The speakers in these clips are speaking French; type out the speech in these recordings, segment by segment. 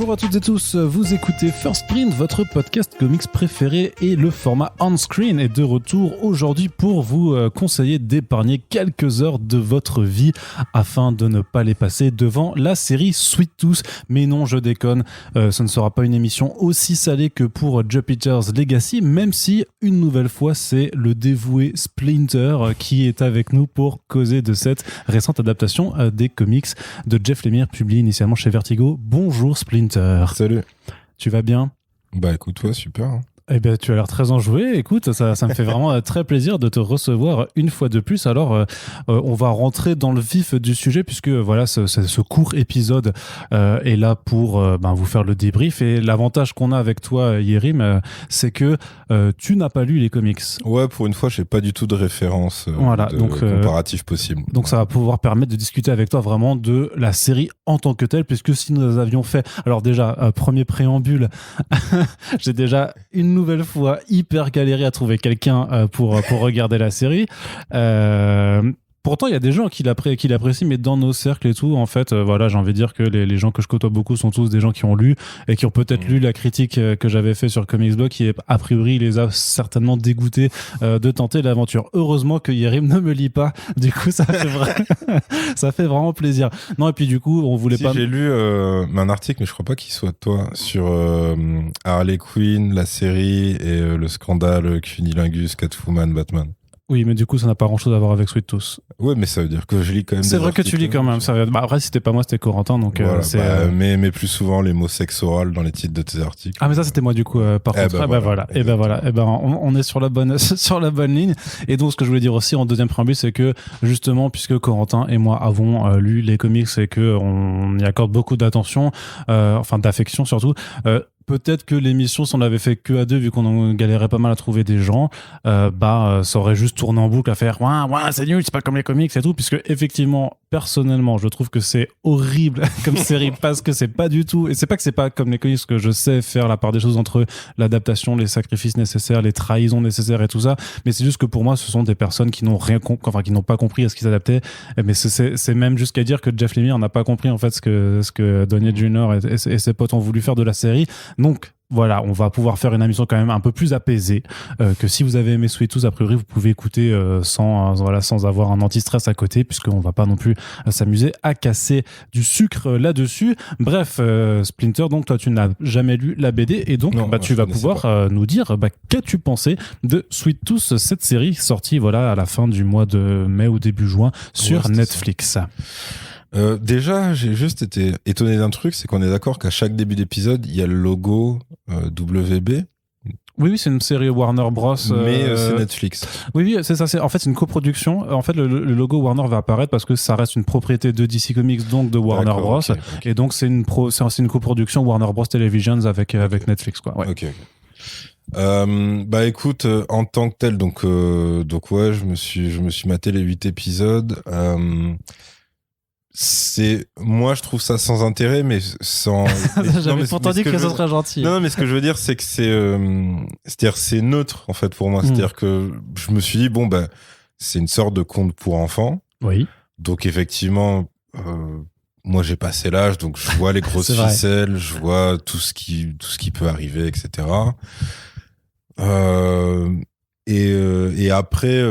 Bonjour à toutes et tous, vous écoutez First Print, votre podcast comics préféré, et le format on-screen est de retour aujourd'hui pour vous conseiller d'épargner quelques heures de votre vie afin de ne pas les passer devant la série Sweet Tooth. Mais non, je déconne, ce ne sera pas une émission aussi salée que pour Jupiter's Legacy, même si une nouvelle fois c'est le dévoué Splinter qui est avec nous pour causer de cette récente adaptation des comics de Jeff Lemire, publié initialement chez Vertigo. Bonjour Splinter. Salut. Tu vas bien ? Bah écoute, toi, super. Hein. Eh bien, tu as l'air très enjoué. Écoute, ça me fait vraiment très plaisir de te recevoir une fois de plus. Alors, on va rentrer dans le vif du sujet puisque voilà, ce court épisode est là pour vous faire le débrief. Et l'avantage qu'on a avec toi, Yérim, c'est que tu n'as pas lu les comics. Ouais, pour une fois, j'ai pas du tout de référence comparatif possible. Donc, ça va pouvoir permettre de discuter avec toi vraiment de la série en tant que telle, puisque si nous avions fait... Alors déjà, premier préambule, j'ai déjà une nouvelle fois hyper galéré à trouver quelqu'un pour regarder la série. Pourtant, il y a des gens qui l'apprécient, mais dans nos cercles et tout, en fait, voilà, j'ai envie de dire que les gens que je côtoie beaucoup sont tous des gens qui ont lu et qui ont peut-être lu la critique que j'avais fait sur Comics Blog, qui, a priori, les a certainement dégoûtés de tenter l'aventure. Heureusement que Yérim ne me lit pas. Du coup, ça fait vraiment plaisir. Non, et puis du coup, on voulait pas... J'ai lu un article, mais je crois pas qu'il soit de toi, sur Harley Quinn, la série et le scandale Cunilingus, Catwoman, Batman. Oui, mais du coup, ça n'a pas grand-chose à voir avec Sweet Tooth. Ouais, mais ça veut dire que je lis quand même. C'est vrai que tu lis quand même. Après, si c'était pas moi, c'était Corentin. Donc, voilà, mais plus souvent les mots sexe oral dans les titres de tes articles. Ah, mais ça, c'était moi, du coup, par contre. Voilà. On est sur la bonne ligne. Et donc, ce que je voulais dire aussi en deuxième préambule, c'est que justement, puisque Corentin et moi avons lu les comics et qu'on y accorde beaucoup d'attention, d'affection surtout, peut-être que l'émission, si on l'avait fait que à deux, vu qu'on galérait pas mal à trouver des gens, ça aurait juste tourné en boucle à faire ouais, c'est nul, c'est pas comme les comics et tout, puisque effectivement, personnellement, je trouve que c'est horrible comme série parce que c'est pas du tout, et c'est pas que c'est pas comme les comics, que je sais faire la part des choses entre l'adaptation, les sacrifices nécessaires, les trahisons nécessaires et tout ça, mais c'est juste que pour moi, ce sont des personnes qui n'ont qui n'ont pas compris à ce qu'ils s'adaptaient, mais c'est même jusqu'à dire que Jeff Lemire n'a pas compris en fait ce que Donny Jr. et ses potes ont voulu faire de la série. Donc voilà, on va pouvoir faire une émission quand même un peu plus apaisée, que si vous avez aimé Sweet Tooth, a priori vous pouvez écouter sans avoir un anti-stress à côté, puisqu'on va pas non plus s'amuser à casser du sucre là-dessus. Bref, Splinter, donc toi tu n'as jamais lu la BD et donc tu vas pouvoir nous dire qu'as-tu pensé de Sweet Tooth, cette série sortie à la fin du mois de mai ou début juin sur Netflix. Déjà, j'ai juste été étonné d'un truc, c'est qu'on est d'accord qu'à chaque début d'épisode, il y a le logo WB. Oui, c'est une série Warner Bros. Mais c'est Netflix. Oui, c'est ça. En fait, c'est une coproduction. En fait, le logo Warner va apparaître parce que ça reste une propriété de DC Comics, donc de Warner Bros. Okay. Et donc, c'est une coproduction Warner Bros. Televisions avec Netflix, quoi. Ouais. Ok. Écoute, en tant que tel, donc ouais, je me suis maté les 8 épisodes. Moi je trouve ça sans intérêt, mais sans. J'avais pourtant dit que ce serait gentil. Non, mais ce que je veux dire, c'est que c'est-à-dire c'est neutre en fait pour moi. C'est-à-dire que je me suis dit c'est une sorte de conte pour enfants. Oui. Donc effectivement, moi j'ai passé l'âge, donc je vois les grosses ficelles, je vois tout ce qui peut arriver, etc. Et après.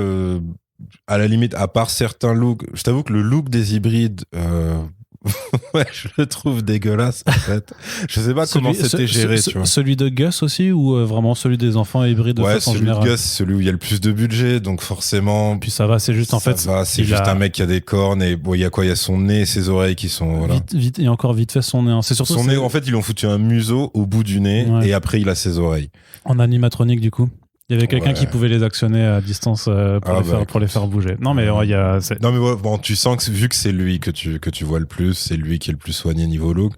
À la limite, à part certains looks, je t'avoue que le look des hybrides, ouais, je le trouve dégueulasse en fait. Je sais pas comment c'était géré, tu vois. Celui de Gus aussi, ou vraiment celui des enfants hybrides de façon générale? Celui de Gus, c'est celui où il y a le plus de budget, donc forcément. Puis ça va, c'est juste c'est juste un mec qui a des cornes et il y a quoi? Il y a son nez et ses oreilles qui sont. Voilà. Vite, et encore vite fait son nez. C'est surtout son nez. En fait, ils lui ont foutu un museau au bout du nez et après il a ses oreilles. En animatronique du coup. Il y avait quelqu'un qui pouvait les actionner à distance pour les faire bouger. Non, mais il y a. Non, mais tu sens que vu que c'est lui que tu vois le plus, c'est lui qui est le plus soigné niveau look.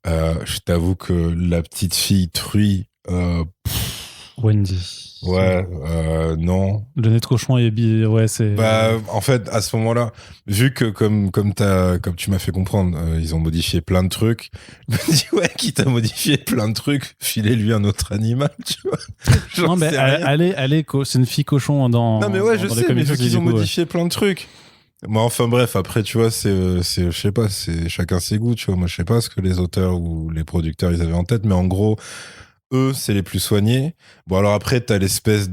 Je t'avoue que la petite fille truie. Wendy. Ouais, non. Le nez de cochon et c'est. En fait, à ce moment-là, vu que comme tu m'as fait comprendre, ils ont modifié plein de trucs. Je me dis quitte à modifier plein de trucs, filez-lui un autre animal, tu vois. Non, mais c'est une fille cochon dans. Non, mais je sais, mais vu qu'ils ont modifié plein de trucs. Moi, enfin bref, après, tu vois, je sais pas, c'est chacun ses goûts, tu vois. Moi, je sais pas ce que les auteurs ou les producteurs, ils avaient en tête, mais en gros, eux, c'est les plus soignés. Bon, alors après, t'as l'espèce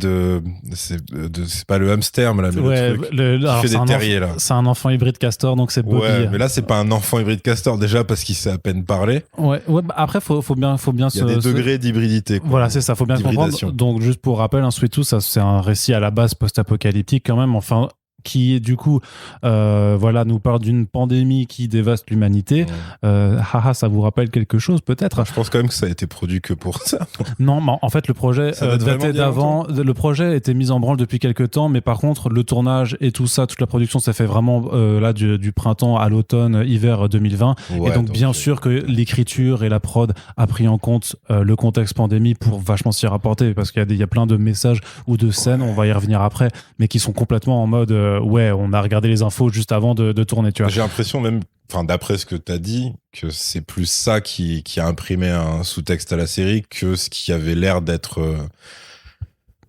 c'est pas le hamster, mais là, mais le truc qui fait des terriers, là. C'est un enfant hybride castor, donc c'est Bobby. Ouais, mais là, c'est pas un enfant hybride castor, déjà, parce qu'il sait à peine parler. Ouais, bah après, faut bien Il y a des degrés d'hybridité, quoi. Voilà, c'est ça, faut bien comprendre. Donc, juste pour rappel, Sweet Tooth, ça, c'est un récit à la base post-apocalyptique, quand même, enfin, qui du coup nous parle d'une pandémie qui dévaste l'humanité. Ça vous rappelle quelque chose peut-être? Je pense quand même que ça a été produit que pour ça. Non, mais en fait le projet datait d'avant. Le projet était mis en branle depuis quelques temps, mais par contre le tournage et tout ça, toute la production s'est fait vraiment là du printemps à l'automne, hiver 2020. Ouais, et donc bien sûr que l'écriture et la prod a pris en compte le contexte pandémie pour vachement s'y rapporter, parce qu'il y a plein de messages ou de scènes, on va y revenir après, mais qui sont complètement en mode on a regardé les infos juste avant de tourner, tu vois. J'ai l'impression même, d'après ce que t'as dit, que c'est plus ça qui a imprimé un sous-texte à la série que ce qui avait l'air d'être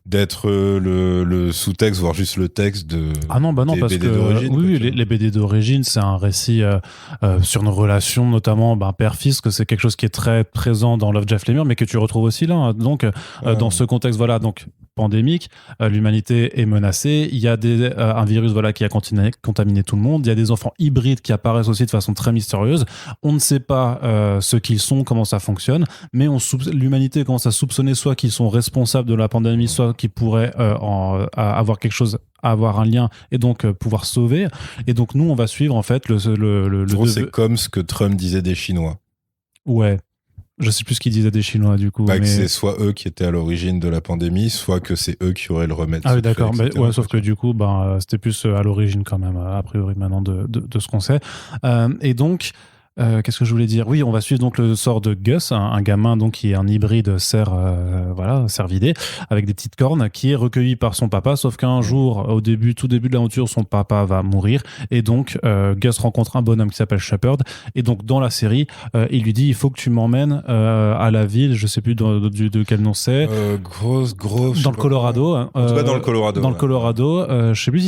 le sous-texte, voire juste le texte de des parce BD d'origine. Oui, les BD d'origine, c'est un récit sur nos relations, notamment père-fils, que c'est quelque chose qui est très présent dans Love, Jeff Lemire, mais que tu retrouves aussi là. Donc, dans ce contexte, donc pandémique, l'humanité est menacée, il y a un virus qui a contaminé tout le monde, il y a des enfants hybrides qui apparaissent aussi de façon très mystérieuse, on ne sait pas ce qu'ils sont, comment ça fonctionne, mais l'humanité commence à soupçonner soit qu'ils sont responsables de la pandémie, soit qu'ils pourraient avoir quelque chose, avoir un lien et donc pouvoir sauver. Et donc nous on va suivre en fait c'est comme ce que Trump disait des Chinois. Ouais. Je sais plus ce qu'ils disaient des Chinois du coup. Que c'est soit eux qui étaient à l'origine de la pandémie, soit que c'est eux qui auraient le remède. Ah oui, d'accord. Sauf que du coup, c'était plus à l'origine quand même, a priori maintenant de ce qu'on sait. Et donc, qu'est-ce que je voulais dire? Oui, on va suivre donc le sort de Gus, un gamin donc qui est un hybride cervidé avec des petites cornes, qui est recueilli par son papa, sauf qu'un jour, tout début de l'aventure, son papa va mourir et donc Gus rencontre un bonhomme qui s'appelle Shepard, et donc dans la série, il lui dit il faut que tu m'emmènes à la ville, je sais plus de quel nom c'est. Gros. Dans le Colorado. En tout cas, dans le Colorado. Dans le Colorado, je sais plus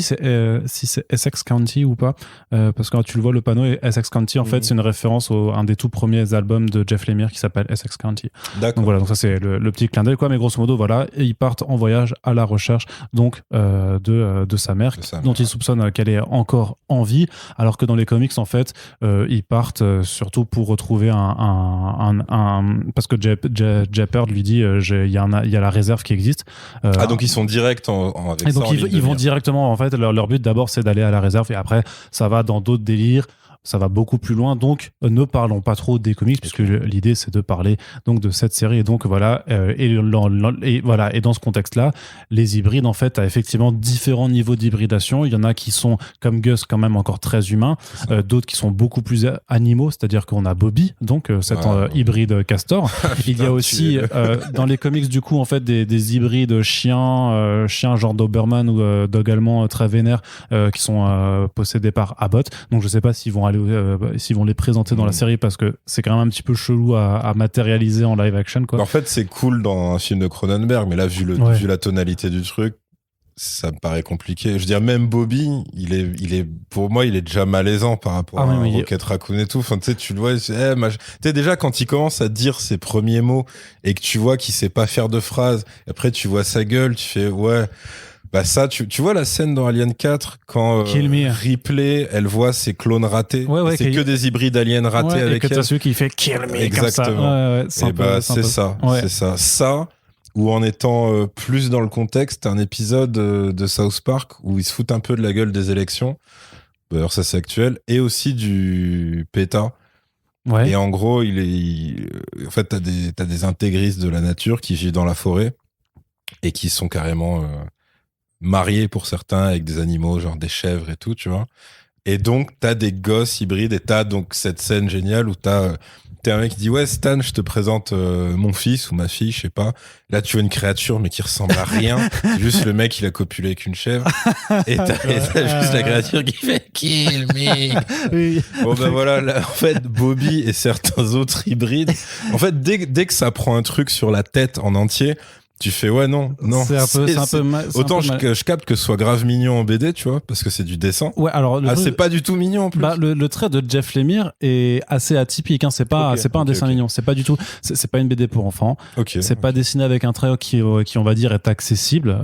si c'est Essex County ou pas, parce que tu le vois, le panneau est Essex County. En fait, c'est une référence à un des tout premiers albums de Jeff Lemire qui s'appelle Essex County. D'accord. Donc voilà, donc ça c'est le petit clin d'œil, quoi. Mais grosso modo, voilà, et ils partent en voyage à la recherche donc de sa mère, dont ils soupçonnent qu'elle est encore en vie, alors que dans les comics, en fait, ils partent surtout pour retrouver parce que Shepard lui dit il y a la réserve qui existe. Donc ils sont directs avec et donc ça. Ils vont directement, en fait, leur but d'abord c'est d'aller à la réserve, et après ça va dans d'autres délires. Ça va beaucoup plus loin, donc ne parlons pas trop des comics, puisque l'idée c'est de parler donc de cette série. Et donc voilà, et dans ce contexte-là, les hybrides en fait a effectivement différents niveaux d'hybridation. Il y en a qui sont comme Gus quand même encore très humains, d'autres qui sont beaucoup plus animaux, c'est-à-dire qu'on a Bobby, donc cet hybride castor. Il y a aussi dans les comics du coup en fait des hybrides chiens genre Doberman ou dog allemand très vénères qui sont possédés par Abbott. Donc je sais pas s'ils vont les présenter dans la série, parce que c'est quand même un petit peu chelou à matérialiser en live action, quoi. En fait, c'est cool dans un film de Cronenberg, mais là, vu la tonalité du truc, ça me paraît compliqué. Je veux dire, même Bobby, pour moi, il est déjà malaisant par rapport à Rocket Raccoon et tout. Enfin, tu sais, tu le vois, tu sais, déjà, quand il commence à dire ses premiers mots et que tu vois qu'il sait pas faire de phrases, après, tu vois sa gueule, tu fais, ouais. Ça, tu vois la scène dans Alien 4 quand Ripley, elle voit ses clones ratés, c'est que des hybrides aliens ratés avec elle. Et que t'as celui qui fait Kill me. Exactement. C'est ça. C'est ça. Ça, ou en étant plus dans le contexte, un épisode de South Park où ils se foutent un peu de la gueule des élections. D'ailleurs, ça c'est actuel, et aussi du PETA. Ouais. Et en gros, en fait, t'as des intégristes de la nature qui vivent dans la forêt et qui sont carrément mariés pour certains avec des animaux, genre des chèvres et tout, tu vois. Et donc, t'as des gosses hybrides, et t'as donc cette scène géniale où t'es un mec qui dit, ouais, Stan, je te présente mon fils ou ma fille, je sais pas. Là, tu vois une créature, mais qui ressemble à rien. Juste le mec, il a copulé avec une chèvre. Et t'as juste la créature qui fait Kill me. Oui. Bon, voilà, là, en fait, Bobby et certains autres hybrides, en fait, dès que ça prend un truc sur la tête en entier, tu fais non. C'est un peu autant je capte que ce soit grave mignon en BD, tu vois, parce que c'est du dessin. Ouais, alors c'est pas du tout mignon en plus. Le trait de Jeff Lemire est assez atypique, hein. C'est pas un dessin mignon, c'est pas du tout, c'est pas une BD pour enfants. C'est pas dessiné avec un trait qui on va dire est accessible,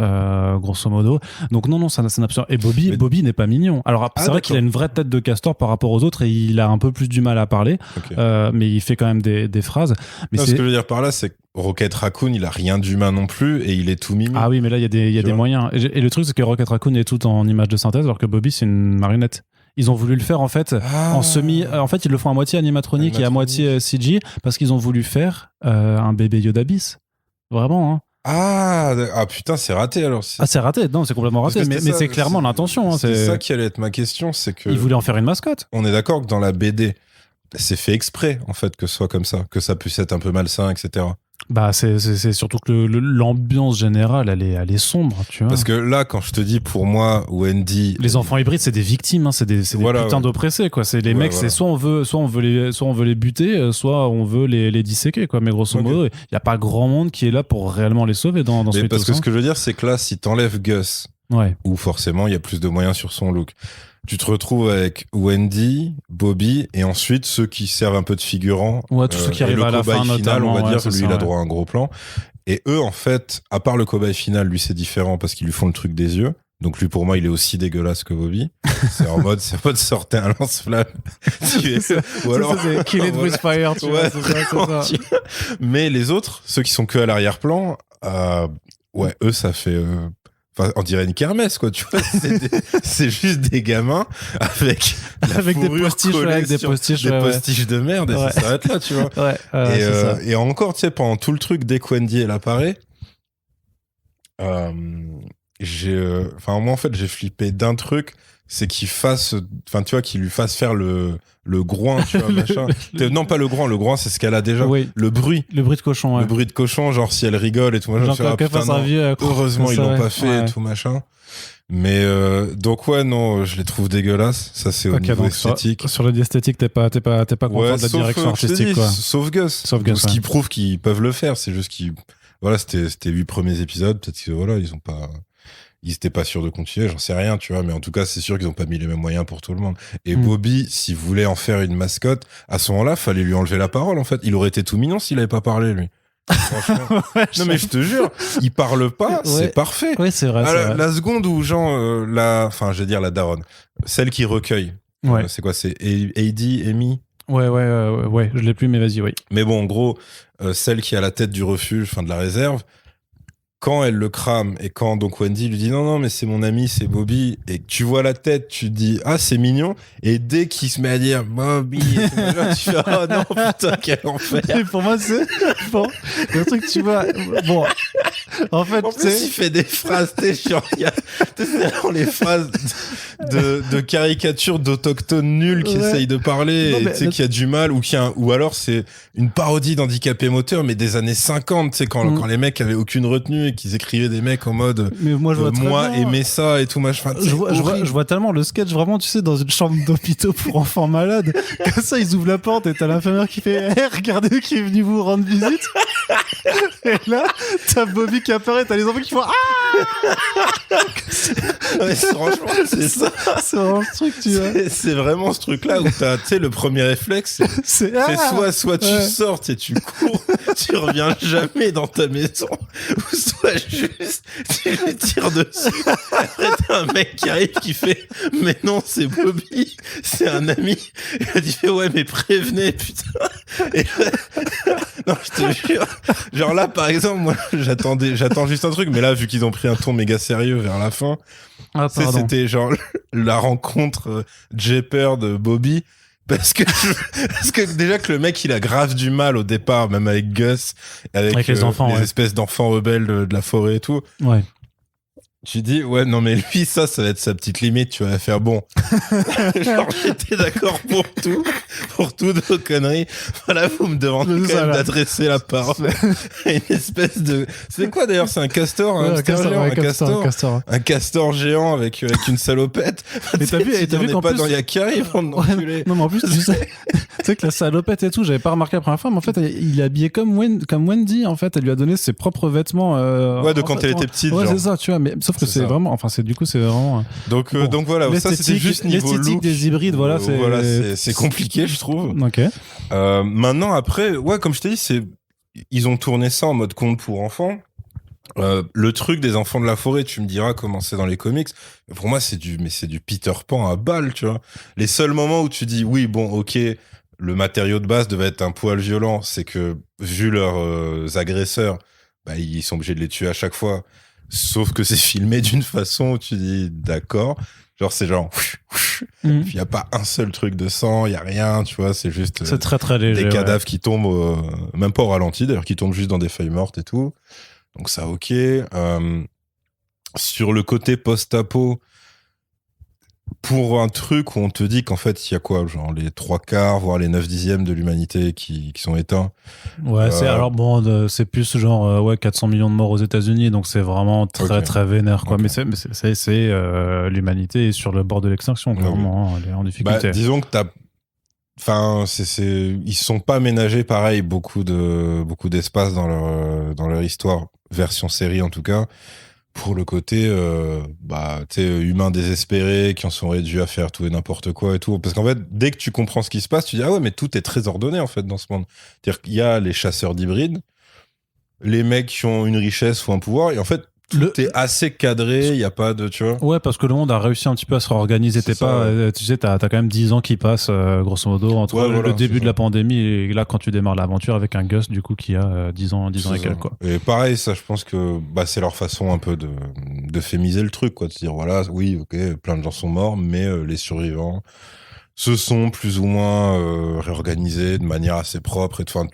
grosso modo. Donc non, ça n'a absolument. Et Bobby n'est pas mignon. Alors c'est vrai qu'il a une vraie tête de castor par rapport aux autres et il a un peu plus du mal à parler, mais il fait quand même des phrases. Mais ce que je veux dire par là, c'est que Rocket Raccoon, il a rien d'humain non plus et il est tout mignon. Ah oui, mais là, il y a des moyens. Et le truc, c'est que Rocket Raccoon est tout en image de synthèse, alors que Bobby, c'est une marionnette. Ils ont voulu le faire, en fait, en semi... En fait, ils le font à moitié animatronique et à moitié CG, parce qu'ils ont voulu faire un bébé Yoda bis. Vraiment, hein. Ah putain, c'est raté alors. C'est raté, non, c'est complètement raté, mais c'est clairement l'intention. Hein, c'est ça qui allait être ma question, c'est que... Ils voulaient en faire une mascotte. On est d'accord que dans la BD, c'est fait exprès, en fait, que ce soit comme ça, que ça puisse être un peu malsain, etc. Bah c'est surtout que l'ambiance générale elle est sombre, tu vois. Parce que là quand je te dis pour moi Wendy, les enfants hybrides c'est des victimes, hein, c'est des putains d'oppressés quoi, c'est les mecs, c'est soit on veut les buter, soit on veut les disséquer quoi, mais grosso modo il y a pas grand monde qui est là pour réellement les sauver dans ce parce que ce que je veux dire c'est que là si t'enlèves Gus, où forcément il y a plus de moyens sur son look, tu te retrouves avec Wendy, Bobby et ensuite ceux qui servent un peu de figurants. Ouais, tous ceux qui arrivent à la fin final, notamment. On va dire, lui, il a droit à un gros plan. Et eux, en fait, à part le cobaye final, lui, c'est différent parce qu'ils lui font le truc des yeux. Donc lui, pour moi, il est aussi dégueulasse que Bobby. C'est en mode sortez un lance-flamme. Ou alors... c'est kill it with fire, tu vois. C'est ça. Mais les autres, ceux qui sont que à l'arrière-plan, eux, ça fait... Enfin, on dirait une kermesse, quoi, tu vois. C'est juste des gamins avec des postiches, des postiches de merde et ça s'arrête là, tu vois. Et encore, tu sais, pendant tout le truc, dès que Wendy elle apparaît, moi, en fait, j'ai flippé d'un truc, c'est qu'il lui fasse faire le groin, tu vois, machin. Non, pas le groin, c'est ce qu'elle a déjà. Oui. Le bruit de cochon, Le bruit de cochon, genre si elle rigole et tout, machin. Heureusement, ils l'ont pas fait et tout, machin. Mais, donc, je les trouve dégueulasses. Ça, c'est au niveau esthétique. Sur l'esthétique, t'es pas content de la direction artistique, quoi. Sauf Gus. Ce qui prouve qu'ils peuvent le faire. C'est juste c'était 8 premiers épisodes. Peut-être qu'ils ils étaient pas sûrs de continuer, j'en sais rien, tu vois, mais en tout cas, c'est sûr qu'ils ont pas mis les mêmes moyens pour tout le monde. Et Bobby, s'il voulait en faire une mascotte, à ce moment-là, fallait lui enlever la parole, en fait. Il aurait été tout mignon s'il avait pas parlé, lui. Franchement. Non, mais je te jure, il parle pas, c'est parfait. Oui, c'est vrai. La seconde où, la daronne, celle qui recueille. C'est quoi, c'est Heidi, Amy? Ouais, je l'ai plus, mais vas-y, oui. Mais bon, en gros, celle qui a la tête du refuge, de la réserve, quand elle le crame et quand donc Wendy lui dit non mais c'est mon ami, c'est Bobby, et que tu vois la tête, tu te dis c'est mignon, et dès qu'il se met à dire Bobby et tout, là, tu fais oh non putain quel enfer. Et pour moi c'est bon le truc, tu vois, bon en fait il fait des phrases, genre il y a dans les phrases de caricature d'autochtones nuls qui essayent de parler, et tu sais qu'il y a du mal, ou alors c'est une parodie d'handicapé moteur mais des années 50, tu sais quand les mecs avaient aucune retenue et qu'ils écrivaient des mecs en mode mais moi, aimais ça et tout machin. Je vois tellement le sketch vraiment, tu sais, dans une chambre d'hôpital pour enfants malades, comme ça ils ouvrent la porte et t'as l'infirmière qui fait regardez qui est venu vous rendre visite. Et là t'as Bobby qui apparaît, t'as les enfants qui font ouais, franchement c'est ça, c'est vraiment le truc, tu vois, c'est vraiment ce truc là où t'as, tu sais, le premier réflexe c'est soit tu sors et tu cours, tu reviens jamais dans ta maison, ou soit juste tu lui tires dessus. Après t'as un mec qui arrive qui fait mais non c'est Bobby, c'est un ami, et il dit ouais mais prévenez putain. Et là, non je te jure, genre là par exemple moi j'attends juste un truc, mais là vu qu'ils ont pris un ton méga sérieux vers la fin, c'était genre la rencontre Jepper de Bobby. Parce que déjà que le mec il a grave du mal au départ, même avec Gus, avec les enfants, les espèces d'enfants rebelles de la forêt et tout. Ouais. Tu dis non mais lui ça va être sa petite limite, tu vas faire bon. Genre j'étais d'accord pour tout, pour toutes vos conneries. Voilà, vous me demandez quand même d'adresser la parole à une espèce de... C'est quoi d'ailleurs? C'est un castor, un castor géant avec une salopette. Et t'as vu qu'en pas plus... dans Yakari, non, mais en plus, tu sais que la salopette et tout, j'avais pas remarqué la première fois, mais en fait, il est habillé comme Wendy, en fait. Elle lui a donné ses propres vêtements. Ouais, de quand elle était petite. Ouais, c'est ça, tu vois. Mais sauf que c'est vraiment... Enfin, du coup, c'est vraiment... Donc voilà, ça, c'était juste niveau look. Des hybrides, voilà, c'est compliqué, je trouve. Ok. Maintenant, après, ouais, comme je t'ai dit, ils ont tourné ça en mode conte pour enfants. Le truc des enfants de la forêt, tu me diras comment c'est dans les comics. Pour moi, c'est du Peter Pan à balle, tu vois. Les seuls moments où tu dis, oui, bon, ok, le matériau de base devait être un poil violent, c'est que, vu leurs agresseurs, bah, ils sont obligés de les tuer à chaque fois. Sauf que c'est filmé d'une façon où tu dis, d'accord. Genre, c'est genre, il y a pas un seul truc de sang, il y a rien, tu vois, c'est juste c'est très, très léger, des cadavres qui tombent, même pas au ralenti, d'ailleurs, qui tombent juste dans des feuilles mortes et tout. Donc ça, ok. Sur le côté post-apo, pour un truc où on te dit qu'en fait, il y a quoi, genre les 3/4, voire les 9/10 de l'humanité qui sont éteints. Ouais, alors bon, c'est plus genre 400 millions de morts aux États-Unis, donc c'est vraiment très très vénère, quoi. Okay. Mais c'est l'humanité est sur le bord de l'extinction, clairement, elle est en difficulté. Bah, disons que enfin, ils sont pas ménagés pareil beaucoup d'espace dans leur histoire, version série en tout cas. Pour le côté humains désespérés qui en sont réduits à faire tout et n'importe quoi et tout, parce qu'en fait dès que tu comprends ce qui se passe, tu dis ah ouais, mais tout est très ordonné en fait dans ce monde. C'est-à-dire qu'il y a les chasseurs d'hybrides, les mecs qui ont une richesse ou un pouvoir, et en fait tout est assez cadré, il y a pas de, tu vois. Ouais, parce que le monde a réussi un petit peu à se réorganiser. Tu sais, t'as quand même 10 ans qui passent grosso modo entre le début de la pandémie et là quand tu démarres l'aventure avec un Gus du coup qui a 10 ans et quelques, quoi. Et pareil, ça je pense que c'est leur façon un peu de fémiser le truc, quoi, de se dire voilà, oui, ok, plein de gens sont morts, mais les survivants se sont plus ou moins réorganisés de manière assez propre et enfin.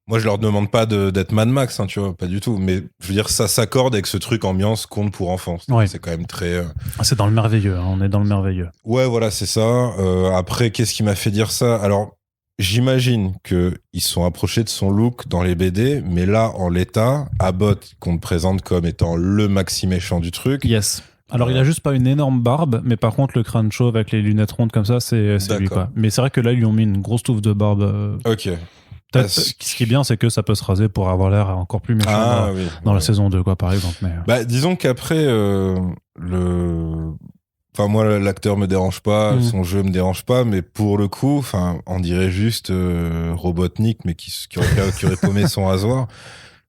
Moi, je leur demande pas d'être Mad Max, hein, tu vois, pas du tout. Mais je veux dire, ça s'accorde avec ce truc ambiance conte pour enfants. Ouais. C'est quand même très... C'est dans le merveilleux, hein, on est dans le merveilleux. Ouais, voilà, c'est ça. Après, qu'est-ce qui m'a fait dire ça? Alors, j'imagine qu'ils se sont approchés de son look dans les BD, mais là, en l'état, Abbott, qu'on te présente comme étant le maxi méchant du truc... Yes. Alors, il a juste pas une énorme barbe, mais par contre, le crâne chauve avec les lunettes rondes comme ça, c'est lui, quoi. Mais c'est vrai que là, ils lui ont mis une grosse touffe de barbe. Ok. Ce qui est bien, c'est que ça peut se raser pour avoir l'air encore plus méchant dans la saison 2, quoi, par exemple. Mais... disons qu'après, enfin, moi, l'acteur me dérange pas, son jeu me dérange pas, mais pour le coup, enfin, on dirait juste Robotnik, mais qui aurait paumé son rasoir.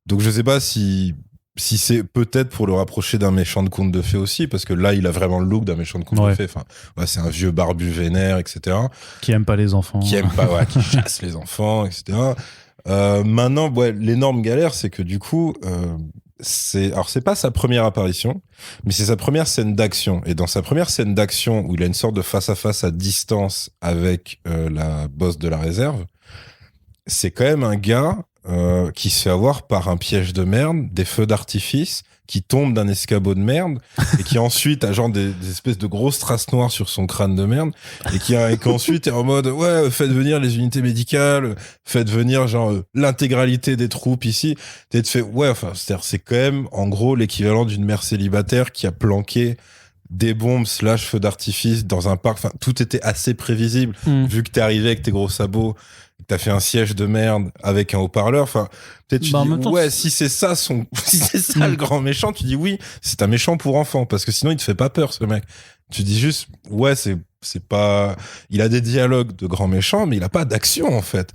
Donc, je sais pas si c'est peut-être pour le rapprocher d'un méchant de conte de fées aussi, parce que là, il a vraiment le look d'un méchant de conte de fées. Enfin, c'est un vieux barbu vénère, etc. Qui aime pas les enfants. Qui chasse les enfants, etc. Maintenant, l'énorme galère, c'est que du coup, c'est pas sa première apparition, mais c'est sa première scène d'action. Et dans sa première scène d'action, où il a une sorte de face-à-face à distance avec la boss de la réserve, c'est quand même un gars qui se fait avoir par un piège de merde, des feux d'artifice, qui tombe d'un escabeau de merde, et qui ensuite a genre des espèces de grosses traces noires sur son crâne de merde, et qui ensuite est en mode, ouais, faites venir les unités médicales, faites venir genre l'intégralité des troupes ici. T'es fait, ouais, enfin, c'est quand même, en gros, l'équivalent d'une mère célibataire qui a planqué des bombes / feux d'artifice dans un parc. Enfin, tout était assez prévisible, vu que t'es arrivé avec tes gros sabots, t'as fait un siège de merde avec un haut-parleur. Enfin, peut-être tu dis, ouais, si c'est ça le grand méchant, tu dis oui, c'est un méchant pour enfants, parce que sinon il te fait pas peur, ce mec. Tu dis juste, ouais, c'est pas, il a des dialogues de grand méchant, mais il a pas d'action, en fait.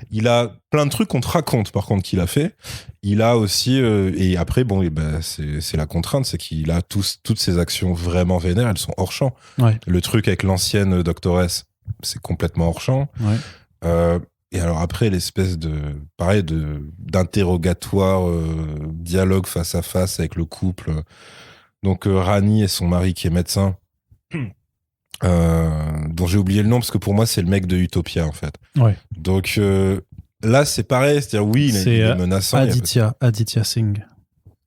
Il a plein de trucs qu'on te raconte, par contre, qu'il a fait. Il a aussi, et après, bon, c'est la contrainte, c'est qu'il a toutes ses actions vraiment vénères, elles sont hors champ. Ouais. Le truc avec l'ancienne Doctoress, c'est complètement hors champ. Ouais. Et alors après, l'espèce d'interrogatoire, dialogue face à face avec le couple. Donc Rani et son mari qui est médecin, dont j'ai oublié le nom parce que pour moi c'est le mec de Utopia en fait. Ouais. Donc là c'est pareil, c'est-à-dire oui, il est menaçant. Aditya Singh.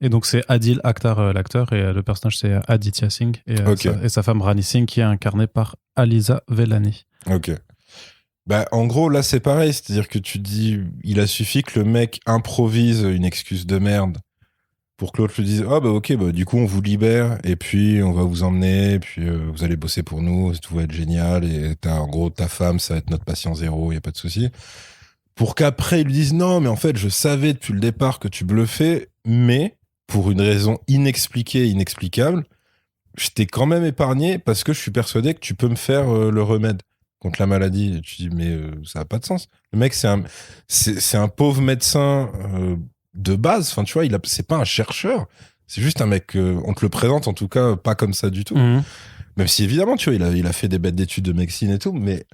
Et donc c'est Adil Akhtar l'acteur et le personnage c'est Aditya Singh et sa femme Rani Singh qui est incarnée par Aliza Vellani. Ok. Bah, en gros, là, c'est pareil. C'est-à-dire que tu dis, il a suffi que le mec improvise une excuse de merde pour que l'autre lui dise, ah bah ok, bah du coup, on vous libère et puis on va vous emmener, et puis vous allez bosser pour nous, tout va être génial. Et en gros, ta femme, ça va être notre patient zéro, il n'y a pas de souci. Pour qu'après, ils lui disent, non, mais en fait, je savais depuis le départ que tu bluffais, mais pour une raison inexpliquée, inexplicable, je t'ai quand même épargné parce que je suis persuadé que tu peux me faire le remède contre la maladie. Et tu dis, mais ça n'a pas de sens. Le mec, c'est un pauvre médecin de base. Enfin, tu vois, c'est pas un chercheur. C'est juste un mec, on te le présente en tout cas pas comme ça du tout. Même si évidemment, tu vois, il a fait des bêtes d'études de médecine et tout, mais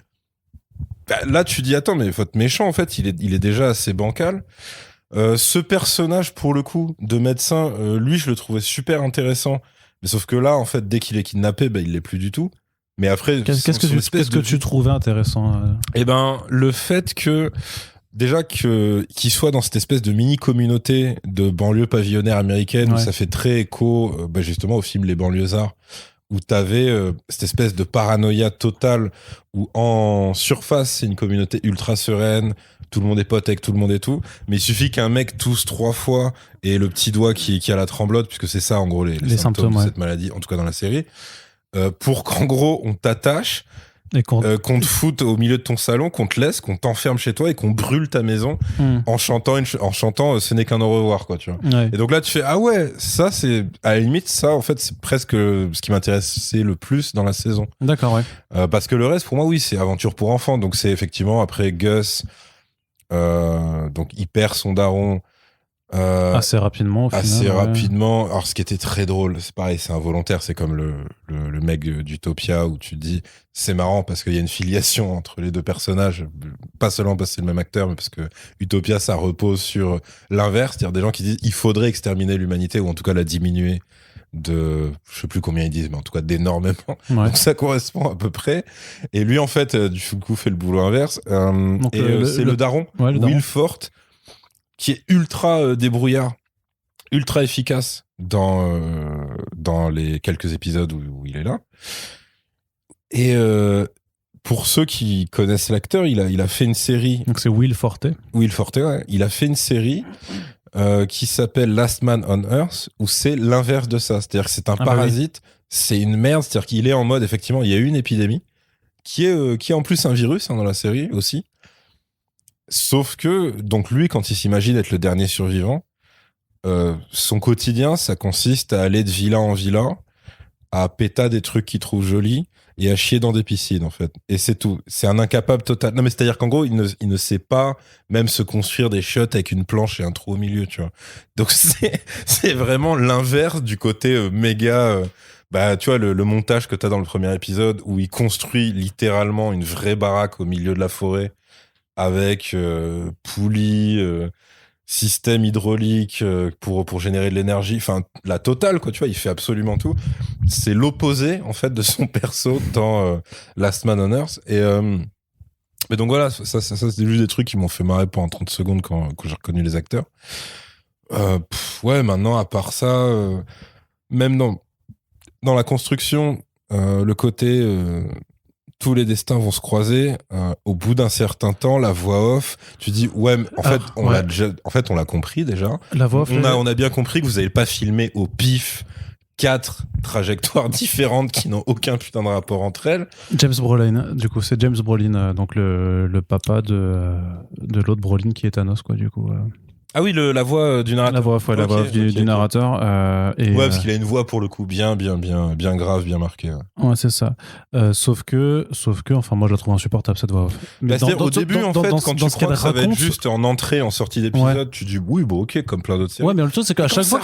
là, tu dis, attends, mais votre méchant, en fait, il est déjà assez bancal. Ce personnage, pour le coup, de médecin, lui, je le trouvais super intéressant. Mais sauf que là, en fait, dès qu'il est kidnappé, bah, il l'est plus du tout. Mais après, qu'est-ce que tu trouvais intéressant Eh ben, le fait que déjà qu'il soit dans cette espèce de mini communauté de banlieue pavillonnaire américaine où ça fait très écho, bah, justement au film Les Banlieusards, où t'avais cette espèce de paranoïa totale où en surface c'est une communauté ultra sereine, tout le monde est pote avec tout le monde et tout, mais il suffit qu'un mec tousse 3 fois et le petit doigt qui a la tremblote, puisque c'est ça en gros les symptômes de cette maladie, en tout cas dans la série, pour qu'en gros on t'attache et qu'on te foute au milieu de ton salon, qu'on te laisse, qu'on t'enferme chez toi et qu'on brûle ta maison en chantant ce n'est qu'un au revoir, quoi, tu vois. Et donc là tu fais, ah ouais, ça c'est à la limite, ça en fait c'est presque ce qui m'intéressait le plus dans la saison. D'accord, ouais. Parce que le reste pour moi, oui, c'est aventure pour enfants, donc c'est effectivement après Gus, donc il perd son daron assez rapidement au final, rapidement. Alors ce qui était très drôle, c'est pareil, c'est involontaire, c'est comme le mec d'Utopia où tu te dis c'est marrant parce qu'il y a une filiation entre les deux personnages, pas seulement parce que c'est le même acteur, mais parce que Utopia ça repose sur l'inverse, c'est-à-dire des gens qui disent il faudrait exterminer l'humanité ou en tout cas la diminuer de, je sais plus combien ils disent, mais en tout cas d'énormément. Donc ça correspond à peu près. Et lui en fait du coup fait le boulot inverse. C'est le daron, Will Forte, qui est ultra débrouillard, ultra efficace dans les quelques épisodes où il est là. Et pour ceux qui connaissent l'acteur, il a fait une série. Donc c'est Will Forte. Will Forte, ouais. Il a fait une série qui s'appelle Last Man on Earth, où c'est l'inverse de ça. C'est-à-dire que c'est un parasite, c'est une merde. C'est-à-dire qu'il est en mode, effectivement, il y a eu une épidémie qui est en plus un virus dans la série aussi. Sauf que, donc lui, quand il s'imagine être le dernier survivant, son quotidien, ça consiste à aller de villa en villa, à péter des trucs qu'il trouve jolis et à chier dans des piscines, en fait. Et c'est tout. C'est un incapable total. Non, mais c'est-à-dire qu'en gros, il ne sait pas même se construire des chiottes avec une planche et un trou au milieu, tu vois. Donc c'est vraiment l'inverse du côté méga... bah, tu vois, le montage que t'as dans le premier épisode où il construit littéralement une vraie baraque au milieu de la forêt avec poulies, système hydraulique pour générer de l'énergie, enfin la totale, quoi, tu vois, il fait absolument tout. C'est l'opposé en fait de son perso dans Last Man on Earth. Et mais donc voilà, ça c'est juste des trucs qui m'ont fait marrer pendant 30 secondes quand j'ai reconnu les acteurs. Ouais, maintenant à part ça, même dans la construction, le côté tous les destins vont se croiser. Au bout d'un certain temps, la voix off, tu dis ouais, mais en fait, on l'a compris déjà. La voix off, on a bien compris que vous n'allez pas filmer au pif 4 trajectoires différentes qui n'ont aucun putain de rapport entre elles. James Brolin, du coup, c'est James Brolin, donc le papa de l'autre Brolin qui est Thanos, quoi, du coup. Ah oui, la voix du narrateur. La voix off du narrateur. Ouais, parce qu'il a une voix pour le coup bien grave, bien marquée. Ouais, c'est ça. Sauf que, enfin, moi je la trouve insupportable cette voix off. Mais au début, en fait, quand tu crois que ça va être juste en entrée, en sortie d'épisode, tu dis oui, bon, ok, comme plein d'autres séries. Ouais, mais le truc c'est qu'à chaque fois,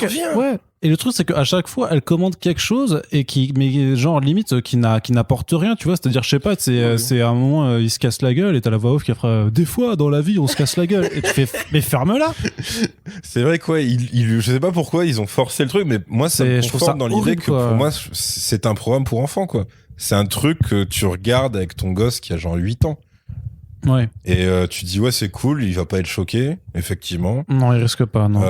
et le truc c'est qu'à chaque fois, elle commande quelque chose et mais genre limite qui n'apporte rien, tu vois. C'est-à-dire, je sais pas, c'est à un moment il se casse la gueule et t'as la voix off qui fera des fois dans la vie on se casse la gueule et tu fais mais ferme-la. C'est vrai quoi, je sais pas pourquoi ils ont forcé le truc, mais moi ça me conforte dans l'idée que pour moi c'est un programme pour enfants, quoi. C'est un truc que tu regardes avec ton gosse qui a genre 8 ans. Ouais. Et tu dis ouais, c'est cool, il va pas être choqué, effectivement. Non, il risque pas, non.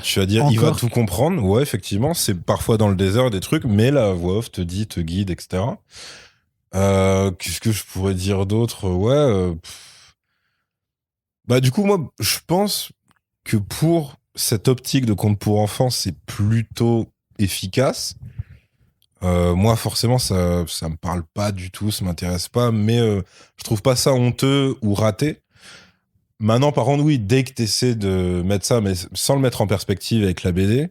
Tu vas dire il va tout comprendre, ouais, effectivement, c'est parfois dans le désert des trucs, mais la voix off te guide, etc. Qu'est-ce que je pourrais dire d'autre? Ouais, Bah, du coup, moi, je pense que pour cette optique de conte pour enfants, c'est plutôt efficace. Moi, forcément, ça me parle pas du tout, ça m'intéresse pas, mais je trouve pas ça honteux ou raté. Maintenant, par contre, oui, dès que tu essaies de mettre ça, mais sans le mettre en perspective avec la BD,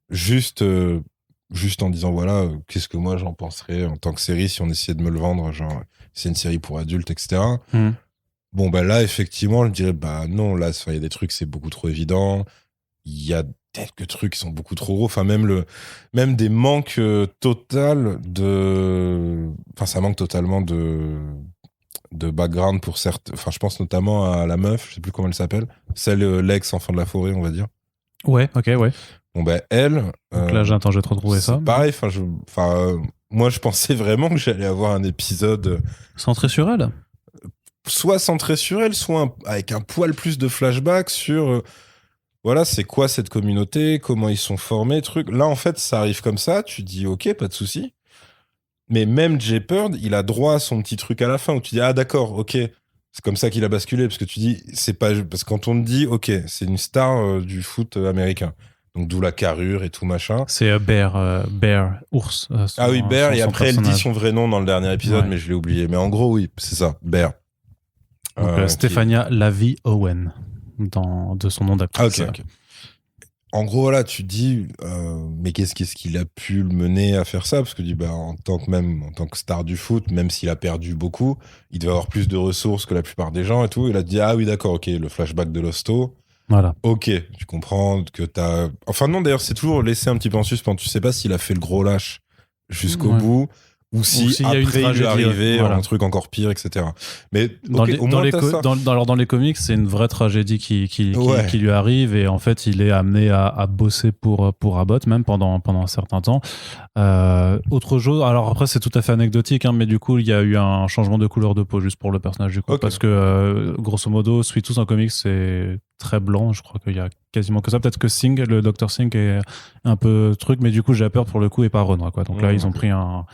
juste en disant, voilà, qu'est-ce que moi j'en penserais en tant que série si on essayait de me le vendre, genre, c'est une série pour adultes, etc. Bon, bah là, effectivement, je dirais, bah non, là, il y a des trucs, c'est beaucoup trop évident. Il y a quelques trucs qui sont beaucoup trop gros. Enfin, même des manques total de. Enfin, ça manque totalement de background pour certains. Enfin, je pense notamment à la meuf, je sais plus comment elle s'appelle. Celle, l'ex-enfant de la forêt, on va dire. Ouais, ok, ouais. Bon, bah, elle. Donc là, j'attends, je vais te retrouver ça. Pareil, moi, je pensais vraiment que j'allais avoir un épisode. Centré sur elle? Soit centré sur elle, soit avec un poil plus de flashback sur voilà, c'est quoi cette communauté, comment ils sont formés, truc. Là, en fait, ça arrive comme ça, tu dis ok, pas de souci. Mais même Jeopard, il a droit à son petit truc à la fin où tu dis ah d'accord, ok, c'est comme ça qu'il a basculé parce que tu dis c'est pas parce que quand on te dit ok, c'est une star du foot américain. Donc d'où la carrure et tout machin. C'est Bear, ours. Ah oui, Bear, et après elle dit son vrai nom dans le dernier épisode, mais je l'ai oublié. Mais en gros, oui, c'est ça, Bear. Donc, Stéphania Lavie Owen, de son nom d'actrice. Ah, ok. En gros, voilà, tu te dis, mais qu'est-ce qu'il a pu le mener à faire ça? Parce que tu dis, bah, en tant que star du foot, même s'il a perdu beaucoup, il devait avoir plus de ressources que la plupart des gens et tout. Il a dit, ah oui, d'accord, ok, le flashback de Losto. Voilà. Ok, tu comprends que t'as. Enfin, non, d'ailleurs, c'est toujours laissé un petit peu en suspens. Tu sais pas s'il a fait le gros lâche jusqu'au bout. Ou si après il lui est arrivé un truc encore pire, etc. Mais dans les comics, c'est une vraie tragédie qui lui arrive et en fait il est amené à bosser pour Abbott même pendant un certain temps. Autre chose, alors après c'est tout à fait anecdotique, hein, mais du coup il y a eu un changement de couleur de peau juste pour le personnage du coup, parce que grosso modo Sweet Tooth en comics c'est très blanc, je crois qu'il y a quasiment que ça, peut-être que Singh, le Dr. Singh est un peu truc, mais du coup j'ai peur pour le coup et pas Renoir quoi. Donc là ils ont pris un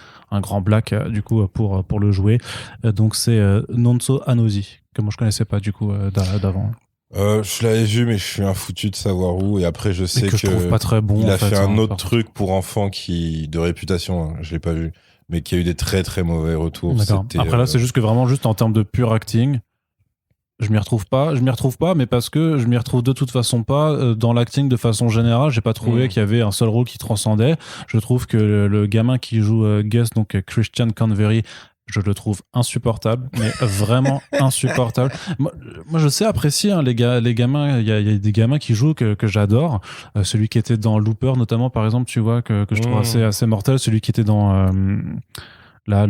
grand black du coup pour le jouer. Donc c'est Nonso Anosi que moi je connaissais pas du coup d'avant. Je l'avais vu, mais je suis un foutu de savoir où. Et après, je sais que je trouve pas très bon. Il a fait un autre truc pour enfants de réputation. Hein, je l'ai pas vu, mais qui a eu des très très mauvais retours. Après là, c'est juste que vraiment juste en termes de pur acting, je m'y retrouve pas, mais parce que je m'y retrouve de toute façon pas dans l'acting de façon générale. J'ai pas trouvé qu'il y avait un seul rôle qui transcendait. Je trouve que le gamin qui joue Gus, donc Christian Convery, je le trouve insupportable, mais vraiment insupportable. Moi, je sais apprécier les gamins. Il y a des gamins qui jouent que j'adore. Celui qui était dans Looper, notamment, par exemple, tu vois, que je trouve assez mortel. Celui qui était dans... là,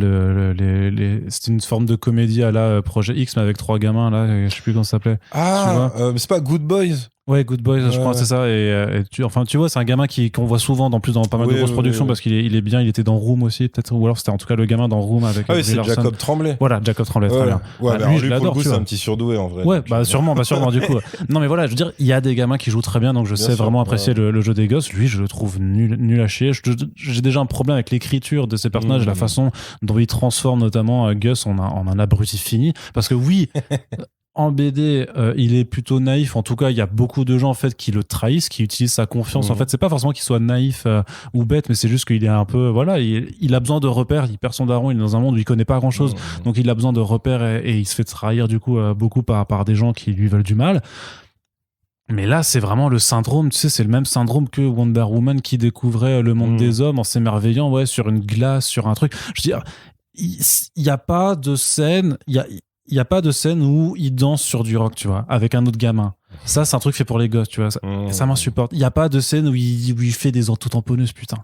c'était une forme de comédie à la Projet X, mais avec 3 gamins, là, je sais plus comment ça s'appelait. Mais c'est pas Good Boys? Ouais, Good Boys, je crois, c'est ça. Et tu vois, c'est un gamin qu'on voit souvent dans pas mal de grosses productions parce qu'il est bien. Il était dans Room aussi, peut-être, ou alors c'était en tout cas le gamin dans Room avec. Ah oui, c'est Jacob Tremblay. Voilà, Jacob Tremblay, très bien. Ouais, lui, je l'adore. C'est un petit surdoué en vrai. Ouais, bah sûrement, du coup. Non, mais voilà, je veux dire, il y a des gamins qui jouent très bien, donc je sais vraiment apprécier le jeu des gosses. Lui, je le trouve nul à chier. J'ai déjà un problème avec l'écriture de ces personnages, la façon dont il transforme notamment Gus en un abruti fini. Parce que oui. En BD, il est plutôt naïf. En tout cas, il y a beaucoup de gens en fait qui le trahissent, qui utilisent sa confiance. En fait, c'est pas forcément qu'il soit naïf ou bête, mais c'est juste qu'il est un peu, voilà, il a besoin de repères. Il perd son daron. Il est dans un monde où il connaît pas grand chose, donc il a besoin de repères et il se fait trahir du coup beaucoup par des gens qui lui veulent du mal. Mais là, c'est vraiment le syndrome, tu sais, c'est le même syndrome que Wonder Woman qui découvrait le monde des hommes en s'émerveillant, sur une glace, sur un truc. Je veux dire, il y a pas de scène, il n'y a pas de scène où il danse sur du rock, tu vois, avec un autre gamin. Ça, c'est un truc fait pour les gosses, tu vois. Ça m'insupporte. Il n'y a pas de scène où il fait des autotamponneuses, putain.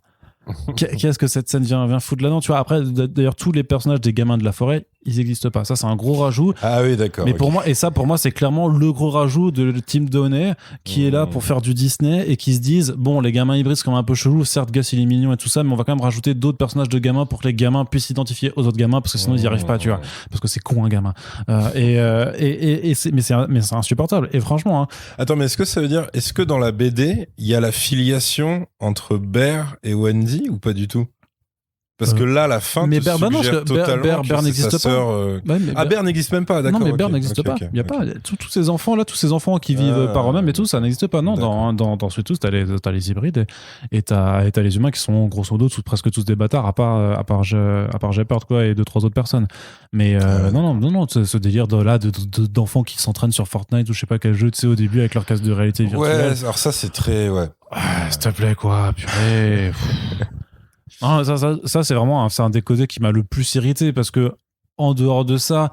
Qu'est-ce que cette scène vient foutre là-dedans, tu vois. Après, d'ailleurs, tous les personnages des gamins de la forêt, ils n'existent pas. Ça, c'est un gros rajout. Ah oui, d'accord. Mais pour moi, c'est clairement le gros rajout de Tim Doney qui est là pour faire du Disney et qui se disent, bon, les gamins hybrides, c'est quand même un peu chelou. Certes, Gus, il est mignon et tout ça, mais on va quand même rajouter d'autres personnages de gamins pour que les gamins puissent s'identifier aux autres gamins parce que sinon, ils n'y arrivent pas, tu vois. Parce que c'est con, un gamin. Mais c'est insupportable. Et franchement, hein. Attends, mais est-ce que dans la BD, il y a la filiation entre Bear et Wendy ou pas du tout? Parce que là, la fin mais te suggère totalement Bear n'existe pas. Bear n'existe même pas, d'accord. Non, mais Bear n'existe pas. Il y a pas tous ces enfants qui vivent par eux-mêmes et tout, ça n'existe pas. Non, dans Sweet Tooth, t'as les hybrides et t'as les humains qui sont grosso modo presque tous des bâtards, à part Shepard, quoi, et 2-3 autres personnes. Mais non, ce délire d'enfants qui s'entraînent sur Fortnite ou je sais pas quel jeu, tu sais, au début avec leur casque de réalité virtuelle. Ouais, alors ça, c'est très, s'il te plaît, quoi, purée. Non, ça c'est vraiment c'est un des côtés qui m'a le plus irrité parce que en dehors de ça,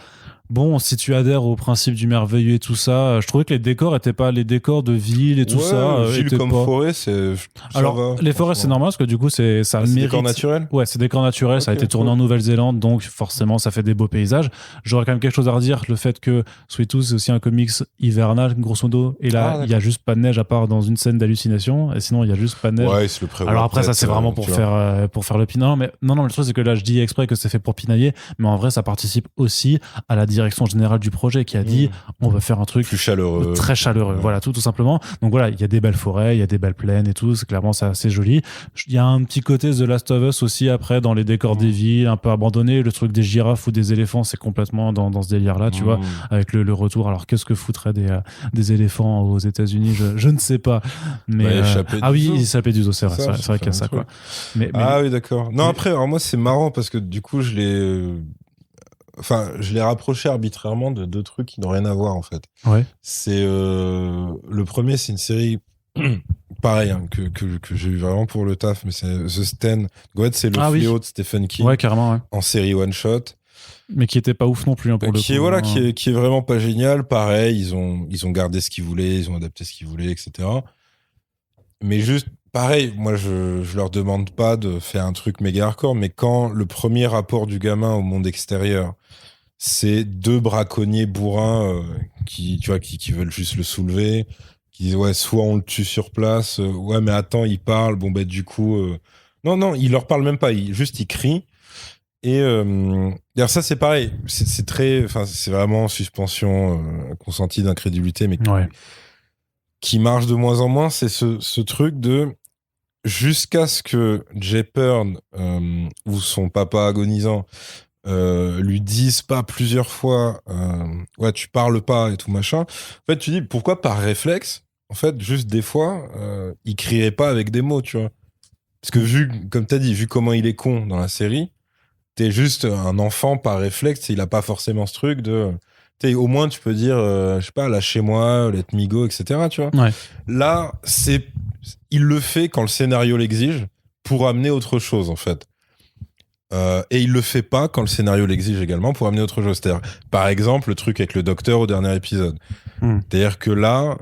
bon, si tu adhères au principe du merveilleux et tout ça, je trouvais que les décors étaient pas les décors de ville et tout ça. Ville comme forêt, c'est. Alors, les forêts, c'est normal parce que du coup, ça mérite. C'est décors naturels. Ouais, c'est décors naturels. Ça a été tourné en Nouvelle-Zélande, donc forcément, ça fait des beaux paysages. J'aurais quand même quelque chose à redire. Le fait que Sweet Tooth, c'est aussi un comics hivernal, grosso modo. Et là, il y a juste pas de neige à part dans une scène d'hallucination. Et sinon, il y a juste pas de neige. Ouais, c'est le prévoir. Alors après, ça, c'est vraiment pour faire le pinaille. Mais non, le truc, c'est que là, je dis exprès que c'est fait pour pinailler. Mais en vrai, ça participe aussi à la direction générale du projet qui a dit on va faire un truc plus chaleureux, très chaleureux, voilà, tout simplement. Donc voilà, il y a des belles forêts, il y a des belles plaines et tout, c'est clairement ça, c'est joli. Il y a un petit côté The Last of Us aussi après dans les décors des villes un peu abandonnés, le truc des girafes ou des éléphants, c'est complètement dans ce délire là, tu vois, avec le retour. Alors qu'est-ce que foutrait des éléphants aux États-Unis, je ne sais pas, mais ils échappaient du zoo, c'est vrai qu'il y a ça, quoi. Mais oui, d'accord. Non, après, alors moi c'est marrant parce que du coup je l'ai rapproché arbitrairement de deux trucs qui n'ont rien à voir, en fait. Ouais. C'est le premier, c'est une série pareil que j'ai eu vraiment pour le taf, mais c'est The Stand. En fait, c'est le fléau de Stephen King. Ouais, carrément, ouais. En série one shot. Mais qui était pas ouf non plus, hein, pour le coup. Qui est vraiment pas génial. Pareil, ils ont gardé ce qu'ils voulaient, ils ont adapté ce qu'ils voulaient, etc. Mais juste pareil, moi je leur demande pas de faire un truc méga hardcore, mais quand le premier rapport du gamin au monde extérieur, c'est deux braconniers bourrins qui veulent juste le soulever, qui disent ouais, soit on le tue sur place, ouais mais attends, il parle, bon du coup non, il leur parle même pas, il crie. Et d'ailleurs ça c'est pareil, c'est très, enfin c'est vraiment suspension consentie d'incrédulité, mais qui marche de moins en moins, c'est ce truc de jusqu'à ce que Jay Pearl ou son papa agonisant lui disent pas plusieurs fois ouais tu parles pas et tout machin. En fait tu dis pourquoi par réflexe en fait juste des fois il crierait pas avec des mots, tu vois, parce que comme t'as dit, vu comment il est con dans la série, t'es juste un enfant par réflexe, il a pas forcément ce truc de au moins tu peux dire je sais pas, lâchez-moi, let me go, etc., tu vois. Ouais. Là il le fait quand le scénario l'exige pour amener autre chose, en fait. Et il le fait pas quand le scénario l'exige également pour amener autre chose. C'est-à-dire, par exemple, le truc avec le docteur au dernier épisode. C'est-à-dire que là,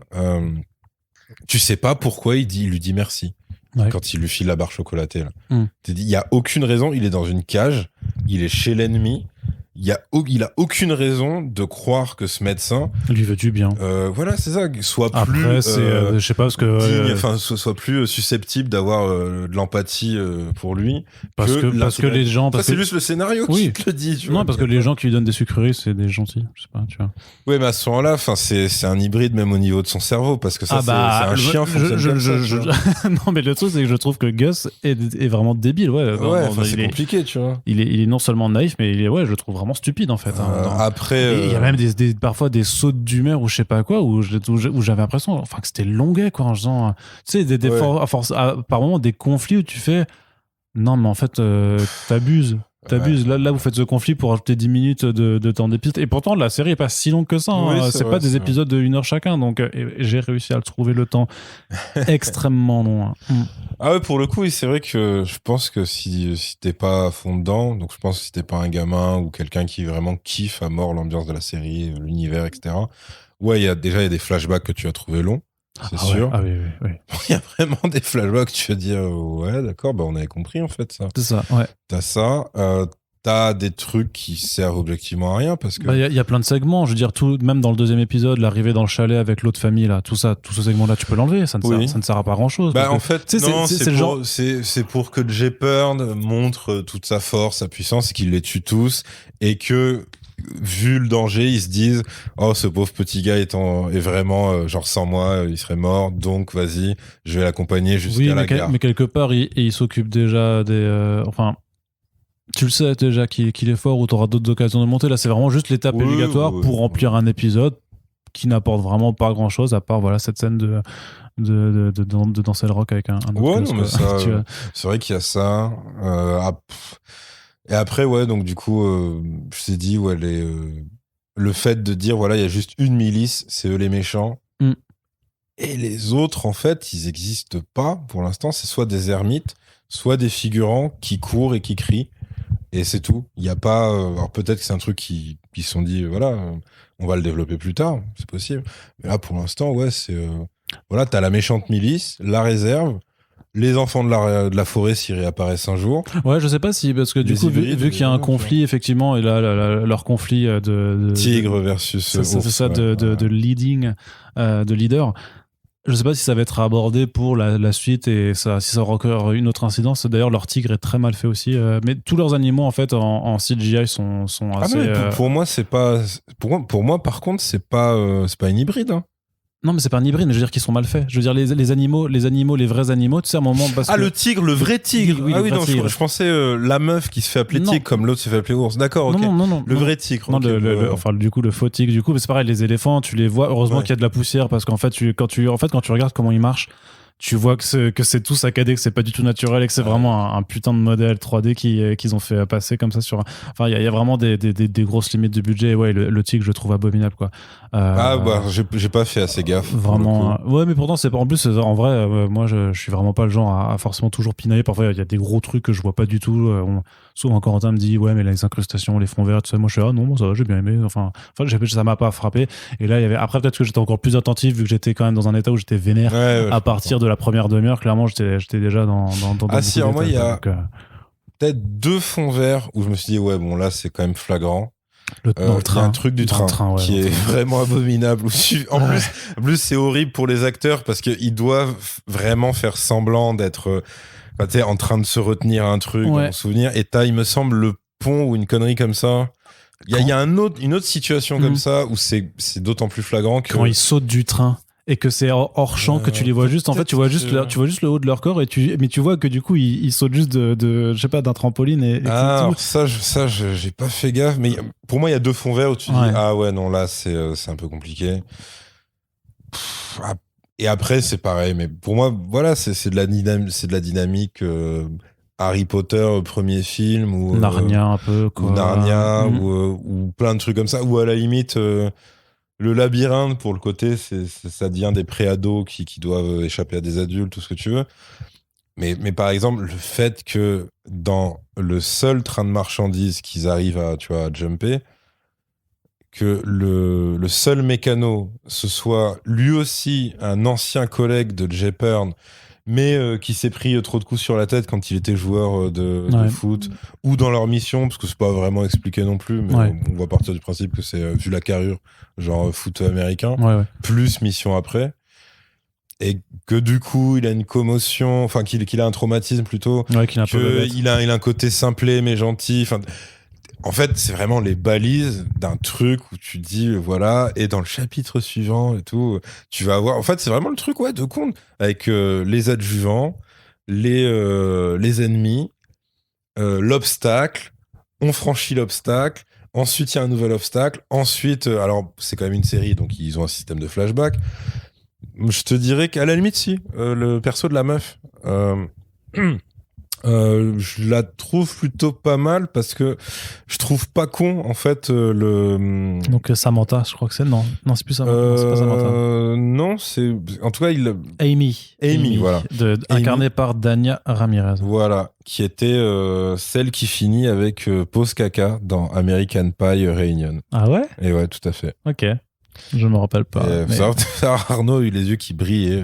tu sais pas pourquoi il lui dit merci quand il lui file la barre chocolatée. Il y a aucune raison. Il est dans une cage. Il est chez l'ennemi. Il a aucune raison de croire que ce médecin lui veut du bien. Voilà, c'est ça. Soit après, plus, je sais pas, parce que soit plus susceptible d'avoir de l'empathie pour lui. Parce que les gens. C'est juste le scénario qui te le dit. Tu vois. Non, parce que les gens qui lui donnent des sucreries, c'est des gentils. Je sais pas, tu vois. Oui, mais à ce moment-là, c'est un hybride même au niveau de son cerveau, parce que ça, c'est un chien. Non, mais le truc, c'est que je trouve que Gus est vraiment débile. Ouais, c'est compliqué, tu vois. Il est non seulement naïf, mais je le trouve vraiment stupide, en fait. Après, il y a même parfois des sautes d'humeur ou je sais pas quoi, où j'avais l'impression que c'était longuet, quoi, en faisant, tu sais, par moments des conflits où tu fais non, mais en fait, t'abuses. Là, vous faites ce conflit pour ajouter 10 minutes de temps d'épisode. Et pourtant, la série est pas si longue que ça. C'est pas des épisodes de 1 heure chacun. Donc, j'ai réussi à le trouver le temps extrêmement long. Ah ouais, pour le coup, c'est vrai que je pense que si t'es pas à fond dedans, donc je pense que si t'es pas un gamin ou quelqu'un qui vraiment kiffe à mort l'ambiance de la série, l'univers, etc. Ouais, il y a des flashbacks que tu as trouvé longs. C'est sûr. Ouais. Ah oui. Il y a vraiment des flashbacks, tu vas dire, ouais, d'accord, on avait compris, en fait, ça. C'est ça, ouais. T'as ça, t'as des trucs qui servent objectivement à rien, parce que... Il y a plein de segments, je veux dire, même dans le 2e épisode, l'arrivée dans le chalet avec l'autre famille, là, tout ce segment-là, tu peux l'enlever, ça ne sert à pas grand-chose. En fait, c'est pour que Jay Pearl montre toute sa force, sa puissance, et qu'il les tue tous, et que... vu le danger, ils se disent oh, ce pauvre petit gars est vraiment genre sans moi il serait mort, donc vas-y, je vais l'accompagner jusqu'à la gare. Mais quelque part il s'occupe déjà des Tu le sais déjà qu'il est fort ou t'auras d'autres occasions de monter. Là, c'est vraiment juste l'étape obligatoire pour remplir un épisode qui n'apporte vraiment pas grand chose à part voilà cette scène de danser le rock avec un autre ouais, non, mais ça, c'est vrai qu'il y a ça. Et après, ouais, donc du coup, je t'ai dit, ouais, le fait de dire, voilà, il y a juste une milice, c'est eux les méchants. Et les autres, en fait, ils n'existent pas pour l'instant. C'est soit des ermites, soit des figurants qui courent et qui crient. Et c'est tout. Il n'y a pas. Alors peut-être que c'est un truc qui se sont dit, voilà, on va le développer plus tard, c'est possible. Mais là, pour l'instant, ouais, c'est. Voilà, t'as la méchante milice, la réserve, les enfants de la forêt s'ils réapparaissent un jour. Ouais, je sais pas si, parce que du coup, vu qu'il y a un conflit, effectivement, et là, leur conflit de tigre versus. C'est ça, de leading, de leader. Je sais pas si ça va être abordé pour la suite et si ça aura encore une autre incidence. D'ailleurs, leur tigre est très mal fait aussi. Mais tous leurs animaux, en fait, en CGI sont assez. Pour moi, c'est pas. Pour moi, par contre, c'est pas une hybride. Hein. Non, mais c'est pas un hybride, je veux dire qu'ils sont mal faits. Je veux dire, les animaux, les vrais animaux, tu sais, à un moment. Parce que... le tigre, le vrai tigre. Oui, oui, non, je pensais la meuf qui se fait appeler tigre comme l'autre se fait appeler ours. D'accord, ok. Non, le vrai tigre. Non, okay, enfin, du coup, le faux tigre, du coup, mais c'est pareil, les éléphants, tu les vois. Heureusement qu'il y a de la poussière parce qu'en fait, quand tu regardes comment ils marchent, tu vois que c'est tout saccadé, que c'est pas du tout naturel et que c'est vraiment un putain de modèle 3D qu'ils ont fait passer comme ça sur. Enfin, il y a vraiment des grosses limites de budget. Et ouais, le tigre, je le trouve abominable, quoi. J'ai pas fait assez gaffe. Vraiment. Ouais, mais pourtant, c'est pas. En plus, en vrai, moi, je suis vraiment pas le genre à forcément toujours pinailler. Parfois, il y a des gros trucs que je vois pas du tout. Souvent, Corentin me dit, ouais, mais les incrustations, les fonds verts, tout ça. Moi, je suis non, ça va, j'ai bien aimé. Enfin, ça m'a pas frappé. Et là, il y avait. Après, peut-être que j'étais encore plus attentif vu que j'étais quand même dans un état où j'étais vénère à partir de la première demi-heure. Clairement, j'étais déjà dans si, alors moi, il y a peut-être 2 fonds verts où je me suis dit, ouais, bon, là, c'est quand même flagrant. Dans le train. Il y a un truc du train qui est vraiment abominable. En plus, c'est horrible pour les acteurs parce qu'ils doivent vraiment faire semblant d'être en train de se retenir un truc, dans mon souvenir. Et il me semble, le pont ou une connerie comme ça. Il y a une autre situation comme ça où c'est d'autant plus flagrant que... Quand ils sautent du train et que c'est hors champ, que tu les vois juste, en fait, tu vois juste le haut de leur corps, mais tu vois que du coup, ils sautent juste je sais pas, d'un trampoline. Alors ça, j'ai pas fait gaffe, mais pour moi, il y a 2 fonds verts où tu dis, ah ouais, non, là, c'est un peu compliqué. Et après, c'est pareil, mais pour moi, voilà, c'est de la dynamique Harry Potter, premier film, ou Narnia un peu, quoi. Ou Narnia, ou plein de trucs comme ça, ou à la limite... le labyrinthe, pour le côté, ça devient des préados qui doivent échapper à des adultes, tout ce que tu veux. Mais par exemple, le fait que dans le seul train de marchandises qu'ils arrivent à jumper, que le seul mécano, ce soit lui aussi un ancien collègue de Jay Pern, mais qui s'est pris trop de coups sur la tête quand il était joueur de foot, ou dans leur mission, parce que c'est pas vraiment expliqué non plus, mais on va partir du principe que c'est, vu la carrure, genre foot américain, plus mission après, et que du coup il a une commotion, enfin qu'il a un traumatisme plutôt, qu'il a un côté simplé mais gentil, enfin... En fait, c'est vraiment les balises d'un truc où tu dis, voilà, et dans le chapitre suivant et tout, tu vas avoir... En fait, c'est vraiment le truc, de compte, avec les adjuvants, les ennemis, l'obstacle, on franchit l'obstacle, ensuite il y a un nouvel obstacle, ensuite... alors, c'est quand même une série, donc ils ont un système de flashback. Je te dirais qu'à la limite, si, le perso de la meuf... je la trouve plutôt pas mal parce que je trouve pas con en fait donc Samantha, je crois que c'est c'est plus Samantha, c'est pas Samantha. Non, c'est en tout cas Amy, voilà, incarnée par Dania Ramirez, voilà, qui était celle qui finit avec Pose Caca dans American Pie Reunion. Ah ouais? Et ouais, tout à fait. Ok. Je me rappelle pas. Arnaud a eu les yeux qui brillaient.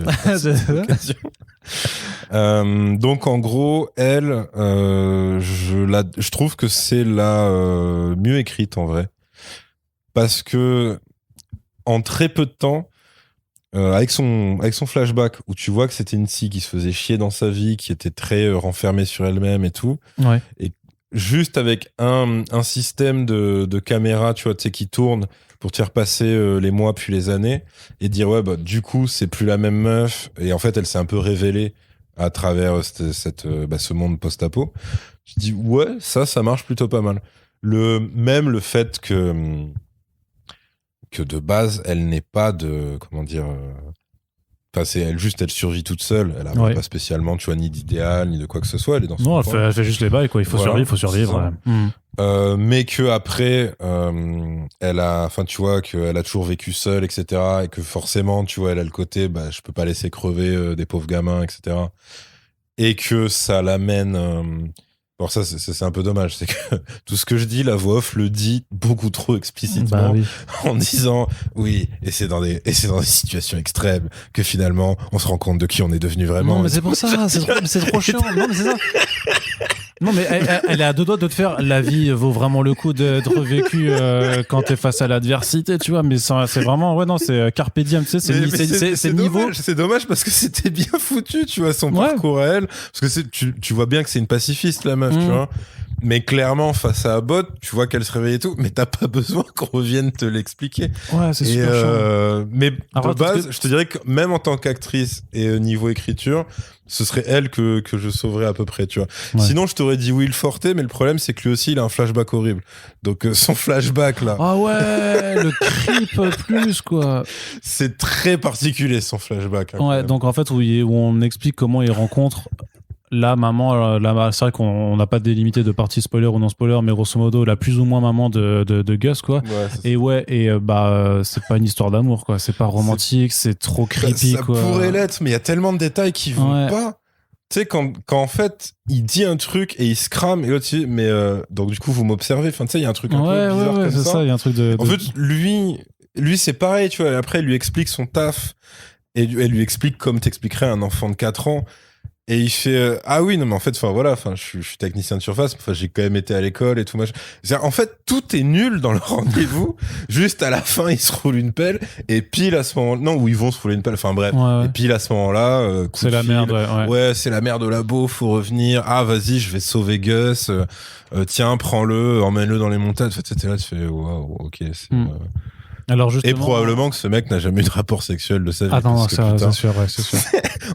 Donc en gros, elle, je trouve que c'est la mieux écrite en vrai, parce que en très peu de temps, avec son flashback où tu vois que c'était une fille qui se faisait chier dans sa vie, qui était très renfermée sur elle-même et tout, et juste avec un système de caméra, tu sais, qui tourne pour te faire passer les mois puis les années et dire du coup c'est plus la même meuf, et en fait elle s'est un peu révélée à travers ce monde post-apo. Je dis ouais, ça marche plutôt pas mal. Même le fait que de base, elle n'est pas de, comment dire, enfin, elle survit toute seule. Elle a pas spécialement, tu vois, ni d'idéal, ni de quoi que ce soit. Elle est dans son non, elle fait juste les bails, quoi. Il faut survivre. Ouais. Mais que après, elle a, enfin, tu vois, qu'elle a toujours vécu seule, etc. Et que forcément, tu vois, elle a le côté, je peux pas laisser crever des pauvres gamins, etc. Et que ça l'amène. Alors ça, c'est un peu dommage, c'est que tout ce que je dis, la voix off le dit beaucoup trop explicitement en disant oui, et c'est dans des situations extrêmes que finalement on se rend compte de qui on est devenu vraiment. Non mais c'est pour ça, c'est trop chiant. Non mais c'est ça. Non mais elle est à deux doigts de te faire la vie vaut vraiment le coup d'être vécue quand t'es face à l'adversité, tu vois, mais c'est vraiment c'est carpe diem, tu sais, c'est niveau. C'est dommage parce que c'était bien foutu, tu vois, son parcours à elle, parce que tu vois bien que c'est une pacifiste la meuf, tu vois. Mais clairement, face à Abbott, tu vois qu'elle se réveille et tout, mais t'as pas besoin qu'on revienne te l'expliquer. Ouais, c'est super chiant. Mais de base, je te dirais que même en tant qu'actrice et niveau écriture, ce serait elle que je sauverais à peu près, tu vois. Ouais. Sinon, je t'aurais dit Will Forte, mais le problème, c'est que lui aussi, il a un flashback horrible. Donc, son flashback, là. Ah ouais, le creep plus, quoi. C'est très particulier, son flashback. Hein, ouais, donc en fait, où on explique comment il rencontre la maman, c'est vrai qu'on n'a pas délimité de partie spoiler ou non spoiler, mais grosso modo, la plus ou moins maman de Gus, quoi. Ouais, c'est pas une histoire d'amour, quoi. C'est pas romantique, c'est trop creepy, ça quoi. Ça pourrait l'être, mais il y a tellement de détails qui vont pas. Tu sais, quand en fait, il dit un truc et il se crame, et l'autre, mais donc du coup, vous m'observez. Enfin, tu sais, il y a un truc un peu bizarre comme c'est ça. Il y a un truc En fait, lui, c'est pareil, tu vois. Et après, elle lui explique son taf, et elle lui explique comme t'expliquerais un enfant de 4 ans. Et il fait ah oui non mais en fait je suis technicien de surface, j'ai quand même été à l'école et tout machin. En fait tout est nul dans le rendez-vous. Juste à la fin ils se roulent une pelle et pile à ce moment où ils vont se rouler une pelle, enfin bref, et pile à ce moment-là c'est la merde, ouais c'est la merde au labo, faut revenir, ah vas-y je vais sauver Gus, tiens prends-le, emmène-le dans les montagnes, etc. Là tu fais waouh, ok, c'est Alors justement, et probablement que ce mec n'a jamais eu de rapport sexuel de sa vie. Ah non, c'est sûr.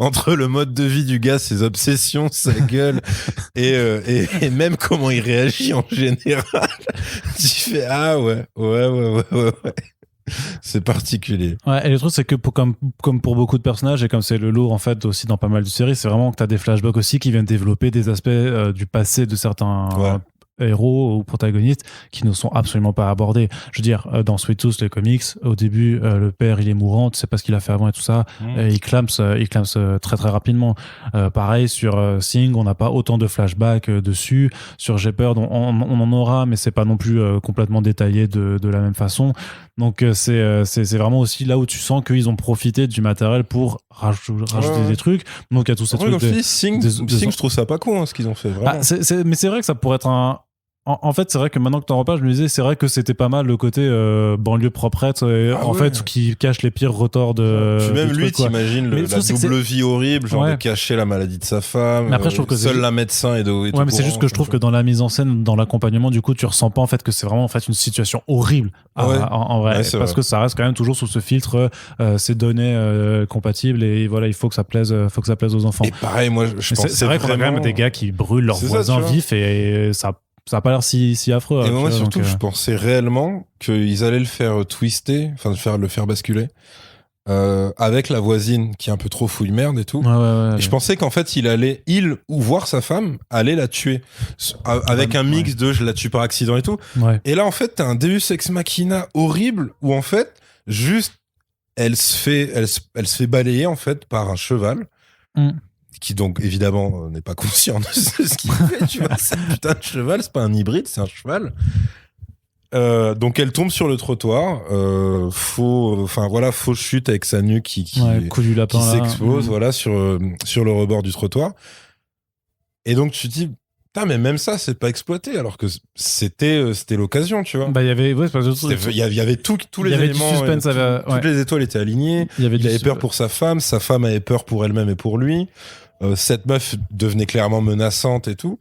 Entre le mode de vie du gars, ses obsessions, sa gueule, et même comment il réagit en général, tu fais ah ouais. C'est particulier. Ouais, et le truc, c'est que comme pour beaucoup de personnages, et comme c'est le lourd en fait aussi dans pas mal de séries, c'est vraiment que t'as des flashbacks aussi qui viennent développer des aspects du passé de certains héros ou protagonistes qui ne sont absolument pas abordés. Je veux dire, dans Sweet Tooth, les comics, au début, le père, il est mourant, tu sais pas ce qu'il a fait avant et tout ça, et il clame très très rapidement. Pareil, sur Thing, on n'a pas autant de flashbacks dessus. Sur Shepherd, on en aura, mais c'est pas non plus complètement détaillé de la même façon. Donc c'est vraiment aussi là où tu sens qu'ils ont profité du matériel pour rajouter des trucs. Donc il y a tous ces trucs. Thing, je trouve ça pas con ce qu'ils ont fait. Vraiment. Mais c'est vrai que ça pourrait être un. En fait, c'est vrai que maintenant que t'en reparles, je me disais, c'est vrai que c'était pas mal le côté banlieue proprette, fait, qui cache les pires retors de. Puis même lui, t'imagines la double vie horrible, genre de cacher la maladie de sa femme. Mais après, je trouve que seul la médecin et ouais, mais c'est juste que je trouve que dans la mise en scène, dans l'accompagnement, du coup, tu ressens pas en fait que c'est vraiment en fait une situation horrible en vrai, parce que ça reste quand même toujours sous ce filtre, ces données compatibles et voilà, il faut que ça plaise aux enfants. Et pareil, moi, je pense c'est vrai qu'on a quand même des gars qui brûlent leurs voisins vifs et ça a pas l'air si affreux. Et moi, surtout, je pensais réellement qu'ils allaient le faire twister, le faire basculer, avec la voisine qui est un peu trop fouille merde et tout. Ouais, je pensais qu'en fait, ou voir sa femme, allait la tuer. Avec un mix de je la tue par accident et tout. Ouais. Et là, en fait, t'as un Deus Ex Machina horrible où en fait, juste, elle se fait balayer, en fait, par un cheval. Qui donc évidemment n'est pas conscient de ce qu'il fait, tu vois, c'est un putain de cheval, c'est pas un hybride, c'est un cheval. Donc elle tombe sur le trottoir, fausse chute avec sa nuque qui s'expose, voilà, sur le rebord du trottoir. Et donc tu te dis, putain, mais même ça, c'est pas exploité, alors que c'était l'occasion, tu vois. Bah, il y avait, il y avait tous les éléments, toutes les étoiles étaient alignées. Il avait peur pour sa femme avait peur pour elle-même et pour lui. Cette meuf devenait clairement menaçante et tout.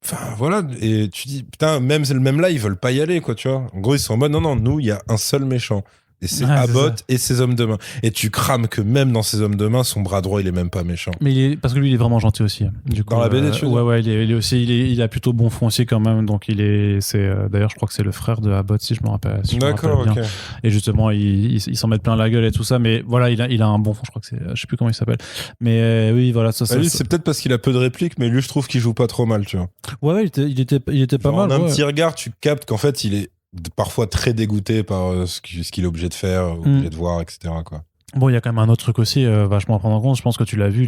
Enfin, voilà. Et tu dis, putain, même là, ils veulent pas y aller, quoi, tu vois. En gros, ils sont en mode, non, nous, il y a un seul méchant. Et c'est Abbott et ses hommes de main. Et tu crames que même dans ses hommes de main, son bras droit, il est même pas méchant. Mais parce que lui, il est vraiment gentil aussi. Du coup, dans la BD, ouais, il a plutôt bon fond aussi quand même. Donc d'ailleurs, je crois que c'est le frère de Abbott, si je me rappelle. D'accord, ok. Et justement, il s'en met plein la gueule et tout ça. Mais voilà, il a un bon fond. Je crois que je sais plus comment il s'appelle. Mais oui, voilà. Lui, c'est peut-être parce qu'il a peu de répliques, mais lui, je trouve qu'il joue pas trop mal, tu vois. Ouais, il était pas mal. En un petit regard, tu captes qu'en fait, il est parfois très dégoûté par ce qu'il est obligé de faire, obligé de voir, etc. quoi. Bon, il y a quand même un autre truc aussi vachement à prendre en compte. Je pense que tu l'as vu,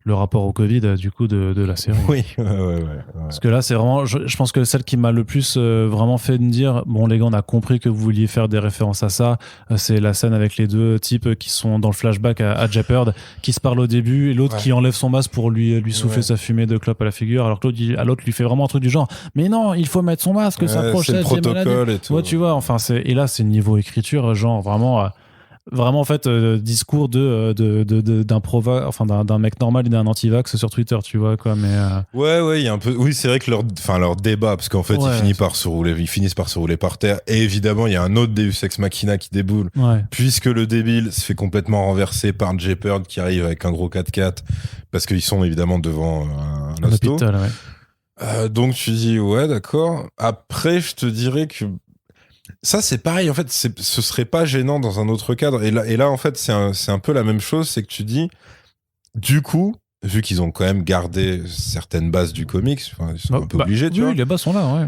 le rapport au Covid du coup de la série. Oui, ouais. Parce que là, c'est vraiment, je pense que celle qui m'a le plus vraiment fait me dire, bon les gars, on a compris que vous vouliez faire des références à ça. C'est la scène avec les deux types qui sont dans le flashback à Jeopard, qui se parlent au début, et l'autre qui enlève son masque pour lui souffler sa fumée de clope à la figure, alors que l'autre lui fait vraiment un truc du genre, mais non, il faut mettre son masque, ça c'est le protocole et tout. Ouais, tu vois, enfin et là c'est niveau écriture, genre vraiment en fait discours d'un mec normal et d'un anti-vax sur Twitter, tu vois quoi. Mais ouais, il y a un peu, oui, c'est vrai que leur débat, parce qu'en fait ils finissent par se rouler par terre, et évidemment il y a un autre Deus Ex Machina qui déboule, puisque le débile se fait complètement renverser par Jeopard qui arrive avec un gros 4x4 parce qu'ils sont évidemment devant un hosto. Hôpital, donc tu dis ouais, d'accord. Après je te dirais que ça, c'est pareil, en fait, ce serait pas gênant dans un autre cadre. Et là en fait, c'est un peu la même chose, c'est que tu dis, du coup, vu qu'ils ont quand même gardé certaines bases du comics, ils sont un peu obligés, tu vois. Oui, les bases sont là, ouais.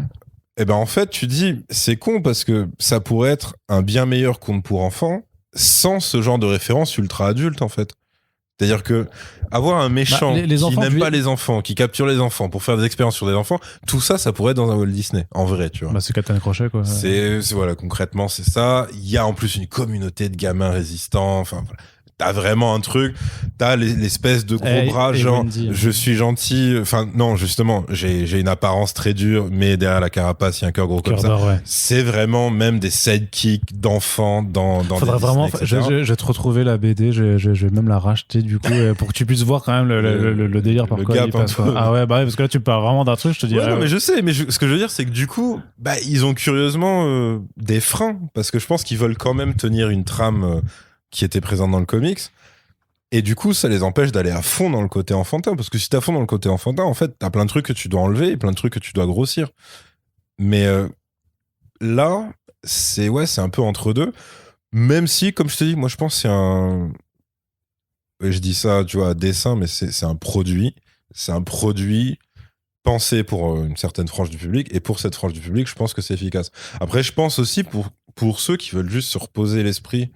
Et ben en fait, tu dis, c'est con parce que ça pourrait être un bien meilleur conte pour enfants sans ce genre de référence ultra adulte, en fait. C'est-à-dire que avoir un méchant qui n'aime pas les enfants, qui capture les enfants pour faire des expériences sur des enfants, tout ça, ça pourrait être dans un Walt Disney, en vrai, tu vois. Bah, c'est Captain Crochet, quoi. Voilà, concrètement, c'est ça. Il y a en plus une communauté de gamins résistants. Enfin, voilà. T'as vraiment un truc. T'as l'espèce de gros bras, genre, Wendy, je suis gentil. Enfin, non, justement, j'ai une apparence très dure, mais derrière la carapace, il y a un cœur gros comme ça. Ouais. C'est vraiment même des sidekicks d'enfants dans Faudra des vraiment, Disney, je vais te retrouver la BD, je vais même la racheter, du coup, pour que tu puisses voir quand même le délire par quoi il passe. Ah ouais, bah ouais, parce que là, tu parles vraiment d'un truc, je te dirais. Ouais, non, mais je sais, mais ce que je veux dire, c'est que du coup, bah, ils ont curieusement des freins, parce que je pense qu'ils veulent quand même tenir une trame qui était présente dans le comics. Et du coup, ça les empêche d'aller à fond dans le côté enfantin. Parce que si t'es à fond dans le côté enfantin, en fait, t'as plein de trucs que tu dois enlever et plein de trucs que tu dois grossir. Mais là, c'est un peu entre deux. Même si, comme je te dis, moi, je pense que c'est un... Je dis ça, tu vois, à dessein, mais c'est un produit. C'est un produit pensé pour une certaine frange du public. Et pour cette frange du public, je pense que c'est efficace. Après, je pense aussi pour ceux qui veulent juste se reposer l'esprit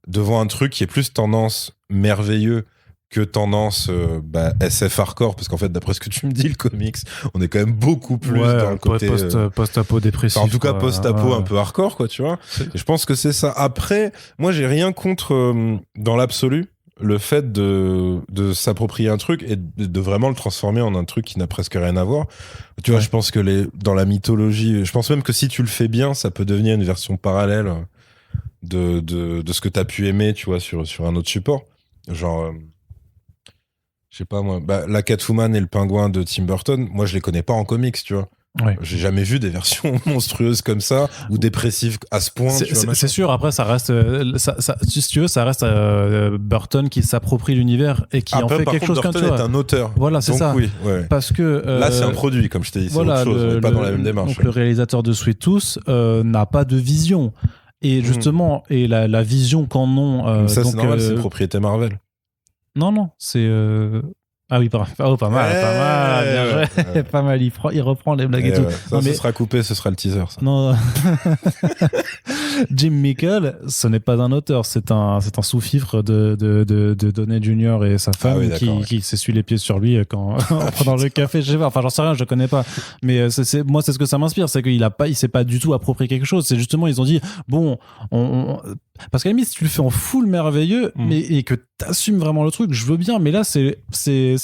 devant un truc qui est plus tendance merveilleux que tendance SF hardcore, parce qu'en fait, d'après ce que tu me dis, le comics, on est quand même beaucoup plus dans le côté post-apo dépressif. Enfin, en tout cas, post-apo un peu hardcore, quoi, tu vois. Et je pense que c'est ça. Après, moi, j'ai rien contre, dans l'absolu, le fait de s'approprier un truc et de vraiment le transformer en un truc qui n'a presque rien à voir. Tu vois, je pense que dans la mythologie, je pense même que si tu le fais bien, ça peut devenir une version parallèle de ce que t'as pu aimer, tu vois, sur un autre support. Genre, je sais pas moi, la Catwoman et le Pingouin de Tim Burton, moi je les connais pas en comics, tu vois. Ouais. J'ai jamais vu des versions monstrueuses comme ça ou dépressives à ce point. C'est sûr, après ça reste, si tu veux, ça reste Burton qui s'approprie l'univers et qui après, en fait quelque chose comme ça. Burton est un auteur. Voilà, c'est ça. Oui, ouais. Parce que là, c'est un produit, comme je t'ai dit, c'est autre chose, on n'est pas dans la même démarche. Donc le réalisateur de Sweet Tooth n'a pas de vision. Et justement, et la vision qu'en ont. Ça, c'est normal, c'est propriété Marvel. Non, c'est. Ah oui, pas mal, bien joué. Pas mal, il reprend les blagues et tout. Ça, ce sera coupé, ce sera le teaser. Ça. Non. Jim Mickle, ce n'est pas un auteur, c'est un sous-fifre de Downey Jr. et sa femme qui s'essuie les pieds sur lui en prenant le café. Je sais pas, enfin j'en sais rien, je connais pas. Mais moi, c'est ce que ça m'inspire, c'est qu'il s'est pas du tout approprié quelque chose. C'est justement, ils ont dit, bon, parce qu'à la limite, si tu le fais en full merveilleux, et que t'assumes vraiment le truc, je veux bien, mais là, c'est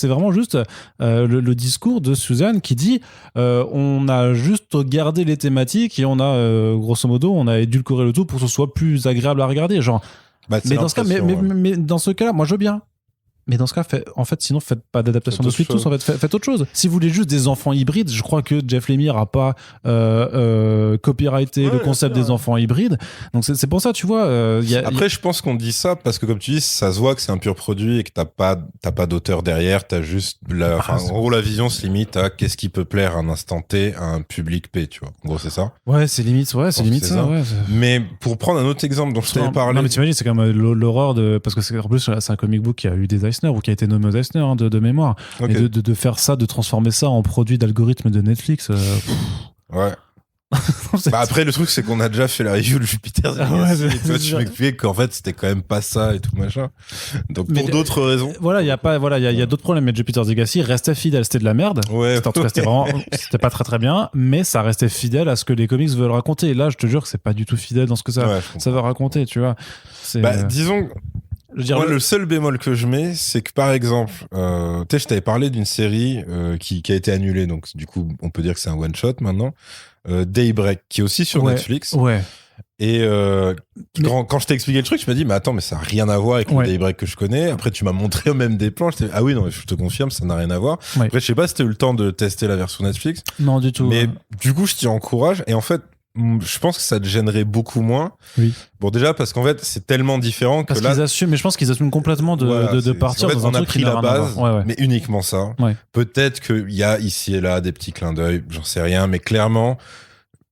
vraiment juste le discours de Suzanne qui dit on a juste gardé les thématiques et on a grosso modo on a édulcoré le tout pour que ce soit plus agréable à regarder, genre. Mais dans ce cas, mais dans ce cas-là, moi je veux bien. Mais dans ce cas, sinon, faites pas d'adaptation de Sweet Tooth. En fait, faites autre chose. Si vous voulez juste des enfants hybrides, je crois que Jeff Lemire a pas copyrighté le concept des enfants hybrides. Donc c'est pour ça, tu vois. Après, je pense qu'on dit ça parce que, comme tu dis, ça se voit que c'est un pur produit et que t'as pas d'auteur derrière. T'as juste en gros, la vision se limite à qu'est-ce qui peut plaire à un instant T à un public P, tu vois. En gros, c'est ça. Ouais, c'est limite. Ouais, c'est limite ça. Ouais, mais pour prendre un autre exemple dont je t'avais parlé. Non, mais t'imagines, c'est comme l'horreur parce que en plus, c'est un comic book qui a eu des Eisner ou qui a été nommé aux Eisner de mémoire. Okay. Et de faire ça, de transformer ça en produit d'algorithme de Netflix. Ouais. Après, le truc, c'est qu'on a déjà fait la review de Jupiter. Et toi, tu m'expliquais qu'en fait, c'était quand même pas ça et tout machin. Donc, pour d'autres raisons. Voilà, il y a d'autres problèmes. Mais Jupiter's Legacy restait fidèle. C'était de la merde. Ouais. En tout cas, c'était pas très très bien. Mais ça restait fidèle à ce que les comics veulent raconter. Et là, je te jure que c'est pas du tout fidèle dans ce que ça veut raconter, tu vois. Disons. Moi, le seul bémol que je mets, c'est que par exemple, je t'avais parlé d'une série qui a été annulée, donc du coup, on peut dire que c'est un one shot maintenant. Daybreak, qui est aussi sur Netflix. Ouais. Et quand je t'ai expliqué le truc, tu m'as dit, mais attends, mais ça n'a rien à voir avec le Daybreak que je connais. Après, tu m'as montré même des plans. Ah oui, non, je te confirme, ça n'a rien à voir. Ouais. Après, je sais pas si t'as eu le temps de tester la version Netflix. Non, du tout. Mais du coup, je t'y encourage. Et en fait, je pense que ça te gênerait beaucoup moins. Oui. Bon, déjà, parce qu'en fait, c'est tellement différent que là. Mais je pense qu'ils assument complètement de partir dans un truc qui n'a rien à voir. Mais uniquement ça. Ouais. Peut-être qu'il y a ici et là des petits clins d'œil, j'en sais rien, mais clairement,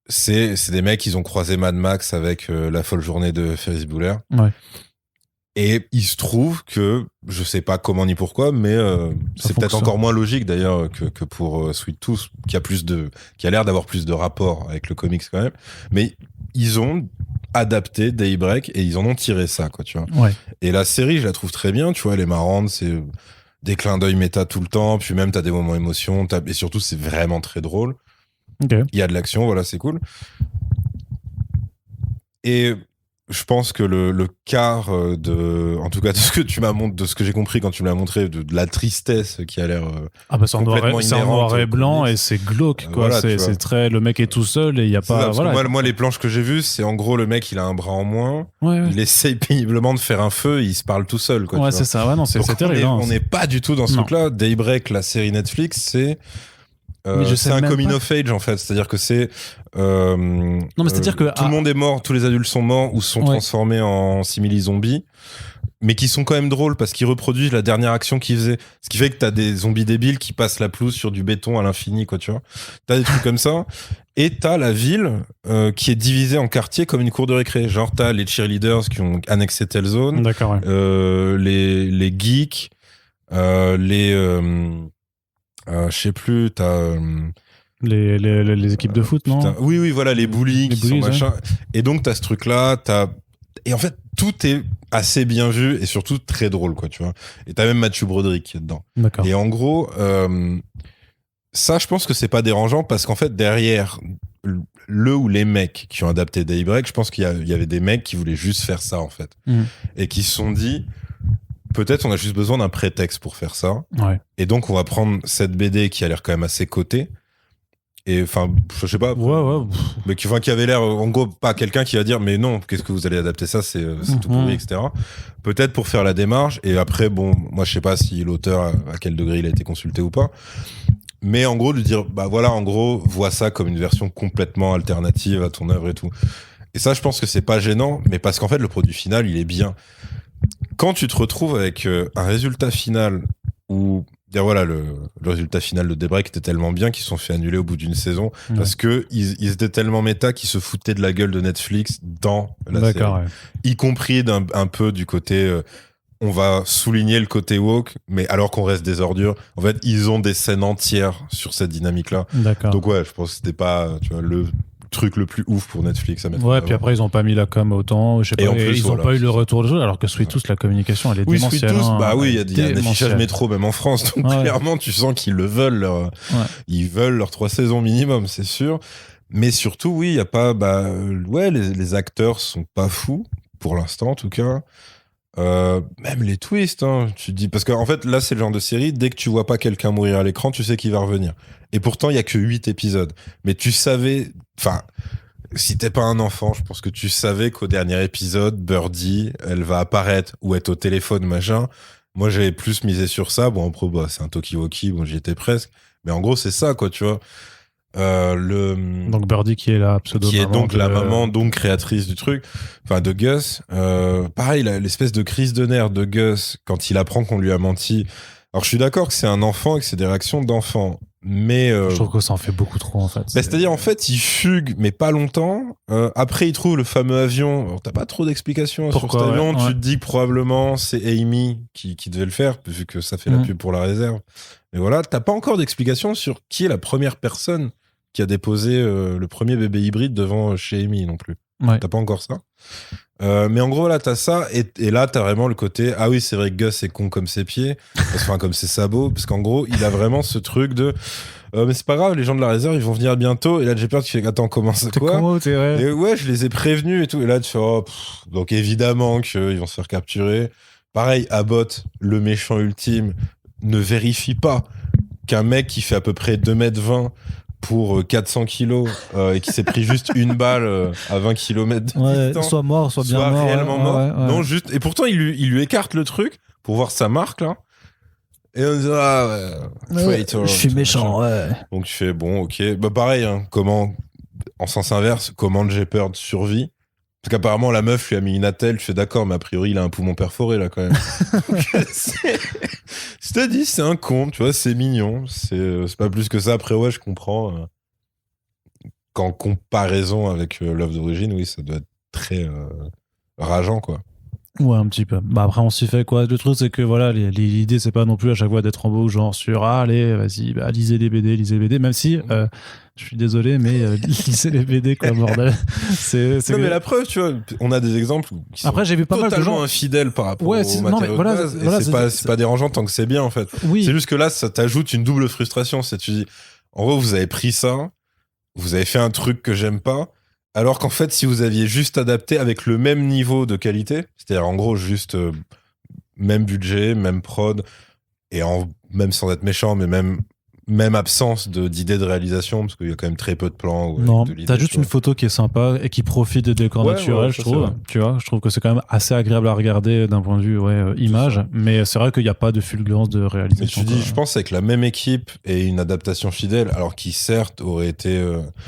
c'est des mecs, ils ont croisé Mad Max avec La folle journée de Ferris Bueller. Ouais. Et il se trouve que, je sais pas comment ni pourquoi, mais c'est peut-être encore moins logique d'ailleurs que pour Sweet Tooth, qui a l'air d'avoir plus de rapport avec le comics quand même. Mais ils ont adapté Daybreak et ils en ont tiré ça, quoi, tu vois. Ouais. Et la série, je la trouve très bien, tu vois, elle est marrante, c'est des clins d'œil méta tout le temps, puis même t'as des moments émotion, et surtout c'est vraiment très drôle. Okay. Il y a de l'action, voilà, c'est cool. Et je pense que le quart en tout cas de ce que tu m'as montré, de ce que j'ai compris quand tu me l'as montré, de la tristesse qui a l'air c'est en noir et blanc et c'est glauque, quoi. Voilà, c'est très, le mec est tout seul et il y a pas. Moi, les planches que j'ai vues, c'est en gros le mec, il a un bras en moins, il essaye péniblement de faire un feu, il se parle tout seul, quoi. Ouais, c'est ça. Ouais, non, c'est terrible. On n'est pas du tout dans ce truc-là. Daybreak, la série Netflix, c'est un coming of age en fait, c'est-à-dire que c'est non, mais c'est-à-dire que tout le monde est mort, tous les adultes sont morts ou se sont transformés en simili-zombies, mais qui sont quand même drôles parce qu'ils reproduisent la dernière action qu'ils faisaient. Ce qui fait que t'as des zombies débiles qui passent la pelouse sur du béton à l'infini, quoi, tu vois. T'as des trucs comme ça. Et t'as la ville qui est divisée en quartiers comme une cour de récré. Genre t'as les cheerleaders qui ont annexé telle zone, les geeks, je sais plus, t'as les équipes de foot, non? Oui, voilà, les bullies qui sont machin. Et donc t'as ce truc-là, et en fait tout est assez bien vu et surtout très drôle, quoi, tu vois. Et t'as même Matthew Broderick qui est dedans. D'accord. Et en gros, ça, je pense que c'est pas dérangeant parce qu'en fait derrière les mecs qui ont adapté Daybreak, je pense qu'il y avait des mecs qui voulaient juste faire ça en fait, et qui se sont dit, peut-être on a juste besoin d'un prétexte pour faire ça. Ouais. Et donc on va prendre cette BD qui a l'air quand même assez cotée. Et enfin, je sais pas. Mais qui avait l'air, en gros, pas quelqu'un qui va dire, mais non, qu'est-ce que vous allez adapter ça, c'est tout pourri, etc. Peut-être pour faire la démarche. Et après, bon, moi je sais pas si l'auteur, à quel degré il a été consulté ou pas. Mais en gros, de dire, bah voilà, en gros, vois ça comme une version complètement alternative à ton œuvre et tout. Et ça, je pense que c'est pas gênant, mais parce qu'en fait, le produit final, il est bien. Quand tu te retrouves avec un résultat final où, voilà, le résultat final de Daybreak était tellement bien qu'ils se sont fait annuler au bout d'une saison parce que ils étaient tellement méta qu'ils se foutaient de la gueule de Netflix dans la série. Y compris un peu du côté on va souligner le côté woke, mais alors qu'on reste des ordures. En fait, ils ont des scènes entières sur cette dynamique-là. D'accord. Donc ouais, je pense que c'était pas, tu vois, le truc le plus ouf pour Netflix à mettre. Ouais, puis après ils ont pas mis la com autant, je sais pas, et en plus, ils ont pas eu le retour de jeu, alors que Sweet Tooth, la communication elle est démentielle. Sweet Tooth, bah oui, il y a un affichage métro même en France, donc clairement tu sens qu'ils le veulent, ils veulent leurs 3 saisons minimum, c'est sûr. Mais surtout, oui, il y a pas, les acteurs sont pas fous pour l'instant en tout cas. Même les twists, hein, tu dis, parce qu'en fait là c'est le genre de série, dès que tu vois pas quelqu'un mourir à l'écran, tu sais qu'il va revenir. Et pourtant il y a que 8 épisodes. Mais tu savais, enfin, si t'es pas un enfant, je pense que tu savais qu'au dernier épisode, Birdie, elle va apparaître ou être au téléphone, machin. Moi, j'avais plus misé sur ça. Bon, en pro, c'est un Talkie-Walkie. Bon, j'y étais presque. Mais en gros, c'est ça, quoi, tu vois. Donc Birdie qui est la pseudo qui est donc la maman, donc créatrice du truc, enfin de Gus. Pareil, l'espèce de crise de nerfs de Gus quand il apprend qu'on lui a menti. Alors je suis d'accord que c'est un enfant et que c'est des réactions d'enfant, mais je trouve que ça en fait beaucoup trop en fait. C'est-à-dire en fait il fugue mais pas longtemps. Après il trouve le fameux avion. Alors, t'as pas trop d'explications sur cet avion. Tu te dis que probablement c'est Amy qui devait le faire vu que ça fait la pub pour la réserve. Mais voilà, t'as pas encore d'explication sur qui est la première personne qui a déposé le premier bébé hybride devant chez Amy non plus. T'as pas encore ça. Mais en gros, là, t'as ça, et là, t'as vraiment le côté, ah oui, c'est vrai que Gus est con comme ses pieds, enfin, comme ses sabots, parce qu'en gros, il a vraiment ce truc de, mais c'est pas grave, les gens de la réserve, ils vont venir bientôt, et là, j'ai peur que tu fais, attends, comment ça, quoi? Et ouais, je les ai prévenus et tout, et là, tu fais, donc évidemment qu'ils vont se faire capturer. Pareil, Abbott, le méchant ultime, ne vérifie pas qu'un mec qui fait à peu près 2m20 pour 400 kilos et qui s'est pris juste une balle à 20 km de distance, soit mort, soit bien mort, réellement mort. Ouais. Non, juste, et pourtant il lui écarte le truc pour voir sa marque là. Et on dit je suis méchant, ouais. Donc tu fais bon, ok, bah pareil, hein, comment en sens inverse, comment Shepard survit. Parce qu'apparemment la meuf lui a mis une attelle, je fais d'accord, mais a priori il a un poumon perforé là quand même. C'est-à-dire c'est un con, tu vois, c'est mignon, c'est pas plus que ça. Après ouais, je comprends qu'en comparaison avec l'œuvre d'origine, oui, ça doit être très rageant quoi. Ouais, un petit peu. Bah après on s'y fait quoi. Le truc c'est que voilà, l'idée c'est pas non plus à chaque fois d'être en beau genre sur allez vas-y lisez les BD, même si je suis désolé mais lisez les BD quoi bordel. c'est non mais la preuve tu vois, on a des exemples qui sont après j'ai vu pas mal de gens infidèles par rapport au matériau de base, et c'est pas dérangeant tant que c'est bien en fait. Oui. C'est juste que là ça t'ajoute une double frustration, c'est tu dis en gros vous avez pris ça, vous avez fait un truc que j'aime pas. Alors qu'en fait, si vous aviez juste adapté avec le même niveau de qualité, c'est-à-dire en gros juste même budget, même prod, et même sans être méchant, mais même absence d'idée de réalisation, parce qu'il y a quand même très peu de plans. Non, t'as juste une photo qui est sympa et qui profite des décors naturels, je trouve. Tu vois, je trouve que c'est quand même assez agréable à regarder d'un point de vue image, mais c'est vrai qu'il n'y a pas de fulgurance de réalisation. Mais tu dis, je pense avec la même équipe et une adaptation fidèle, alors qui certes aurait été...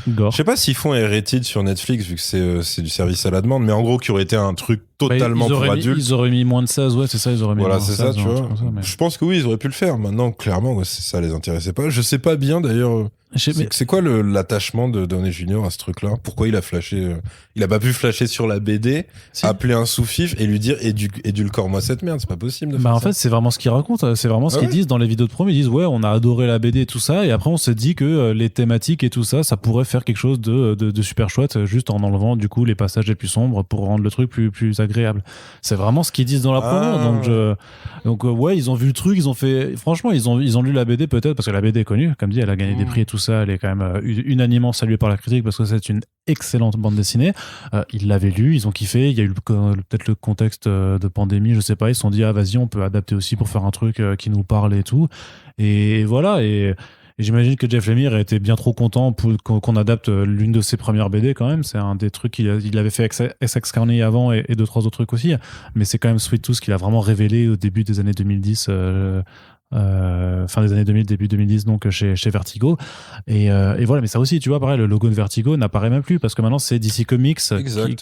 Je sais pas s'ils font Heritage sur Netflix, vu que c'est du service à la demande, mais en gros, qui aurait été un truc totalement pour adultes. Ils auraient mis moins de 16, ouais, c'est ça, ils auraient mis voilà, moins de 16. Voilà, c'est ça, tu vois. Mais... Je pense que oui, ils auraient pu le faire. Maintenant, clairement, ça les intéressait pas. Je sais pas bien, d'ailleurs, c'est quoi l'attachement de Downey Jr. à ce truc-là? Pourquoi il a flashé il a pas pu flasher sur la BD, appeler un sous-fif et lui dire édulcore-moi cette merde, c'est pas possible de faire en fait, c'est vraiment ce qu'ils racontent, c'est vraiment ce qu'ils disent dans les vidéos de promo. Ils disent, ouais, on a adoré la BD et tout ça, et après, on s'est dit que les thématiques et tout ça, ça pourrait faire quelque chose de super chouette, juste en enlevant, du coup, les passages les plus sombres pour rendre le truc plus agréable. C'est vraiment ce qu'ils disent dans la promo. Donc ouais, ils ont vu le truc, ils ont fait, franchement, ils ont lu la BD peut-être, parce que la BD est connue, comme dit, elle a gagné des prix et tout ça, elle est quand même unanimement saluée par la critique parce que c'est une excellente bande dessinée. Ils l'avaient lu, ils ont kiffé, il y a eu peut-être le contexte de pandémie, je sais pas, ils se sont dit, ah vas-y, on peut adapter aussi pour faire un truc qui nous parle et tout. Et voilà, et j'imagine que Jeff Lemire était bien trop content qu'on adapte l'une de ses premières BD quand même. C'est un des trucs qu'il avait fait avec Essex County avant et 2-3 autres trucs aussi. Mais c'est quand même Sweet Tooth qu'il a vraiment révélé au début des années 2010, fin des années 2000, début 2010, donc chez Vertigo. Et voilà, mais ça aussi, tu vois, pareil, le logo de Vertigo n'apparaît même plus parce que maintenant c'est DC Comics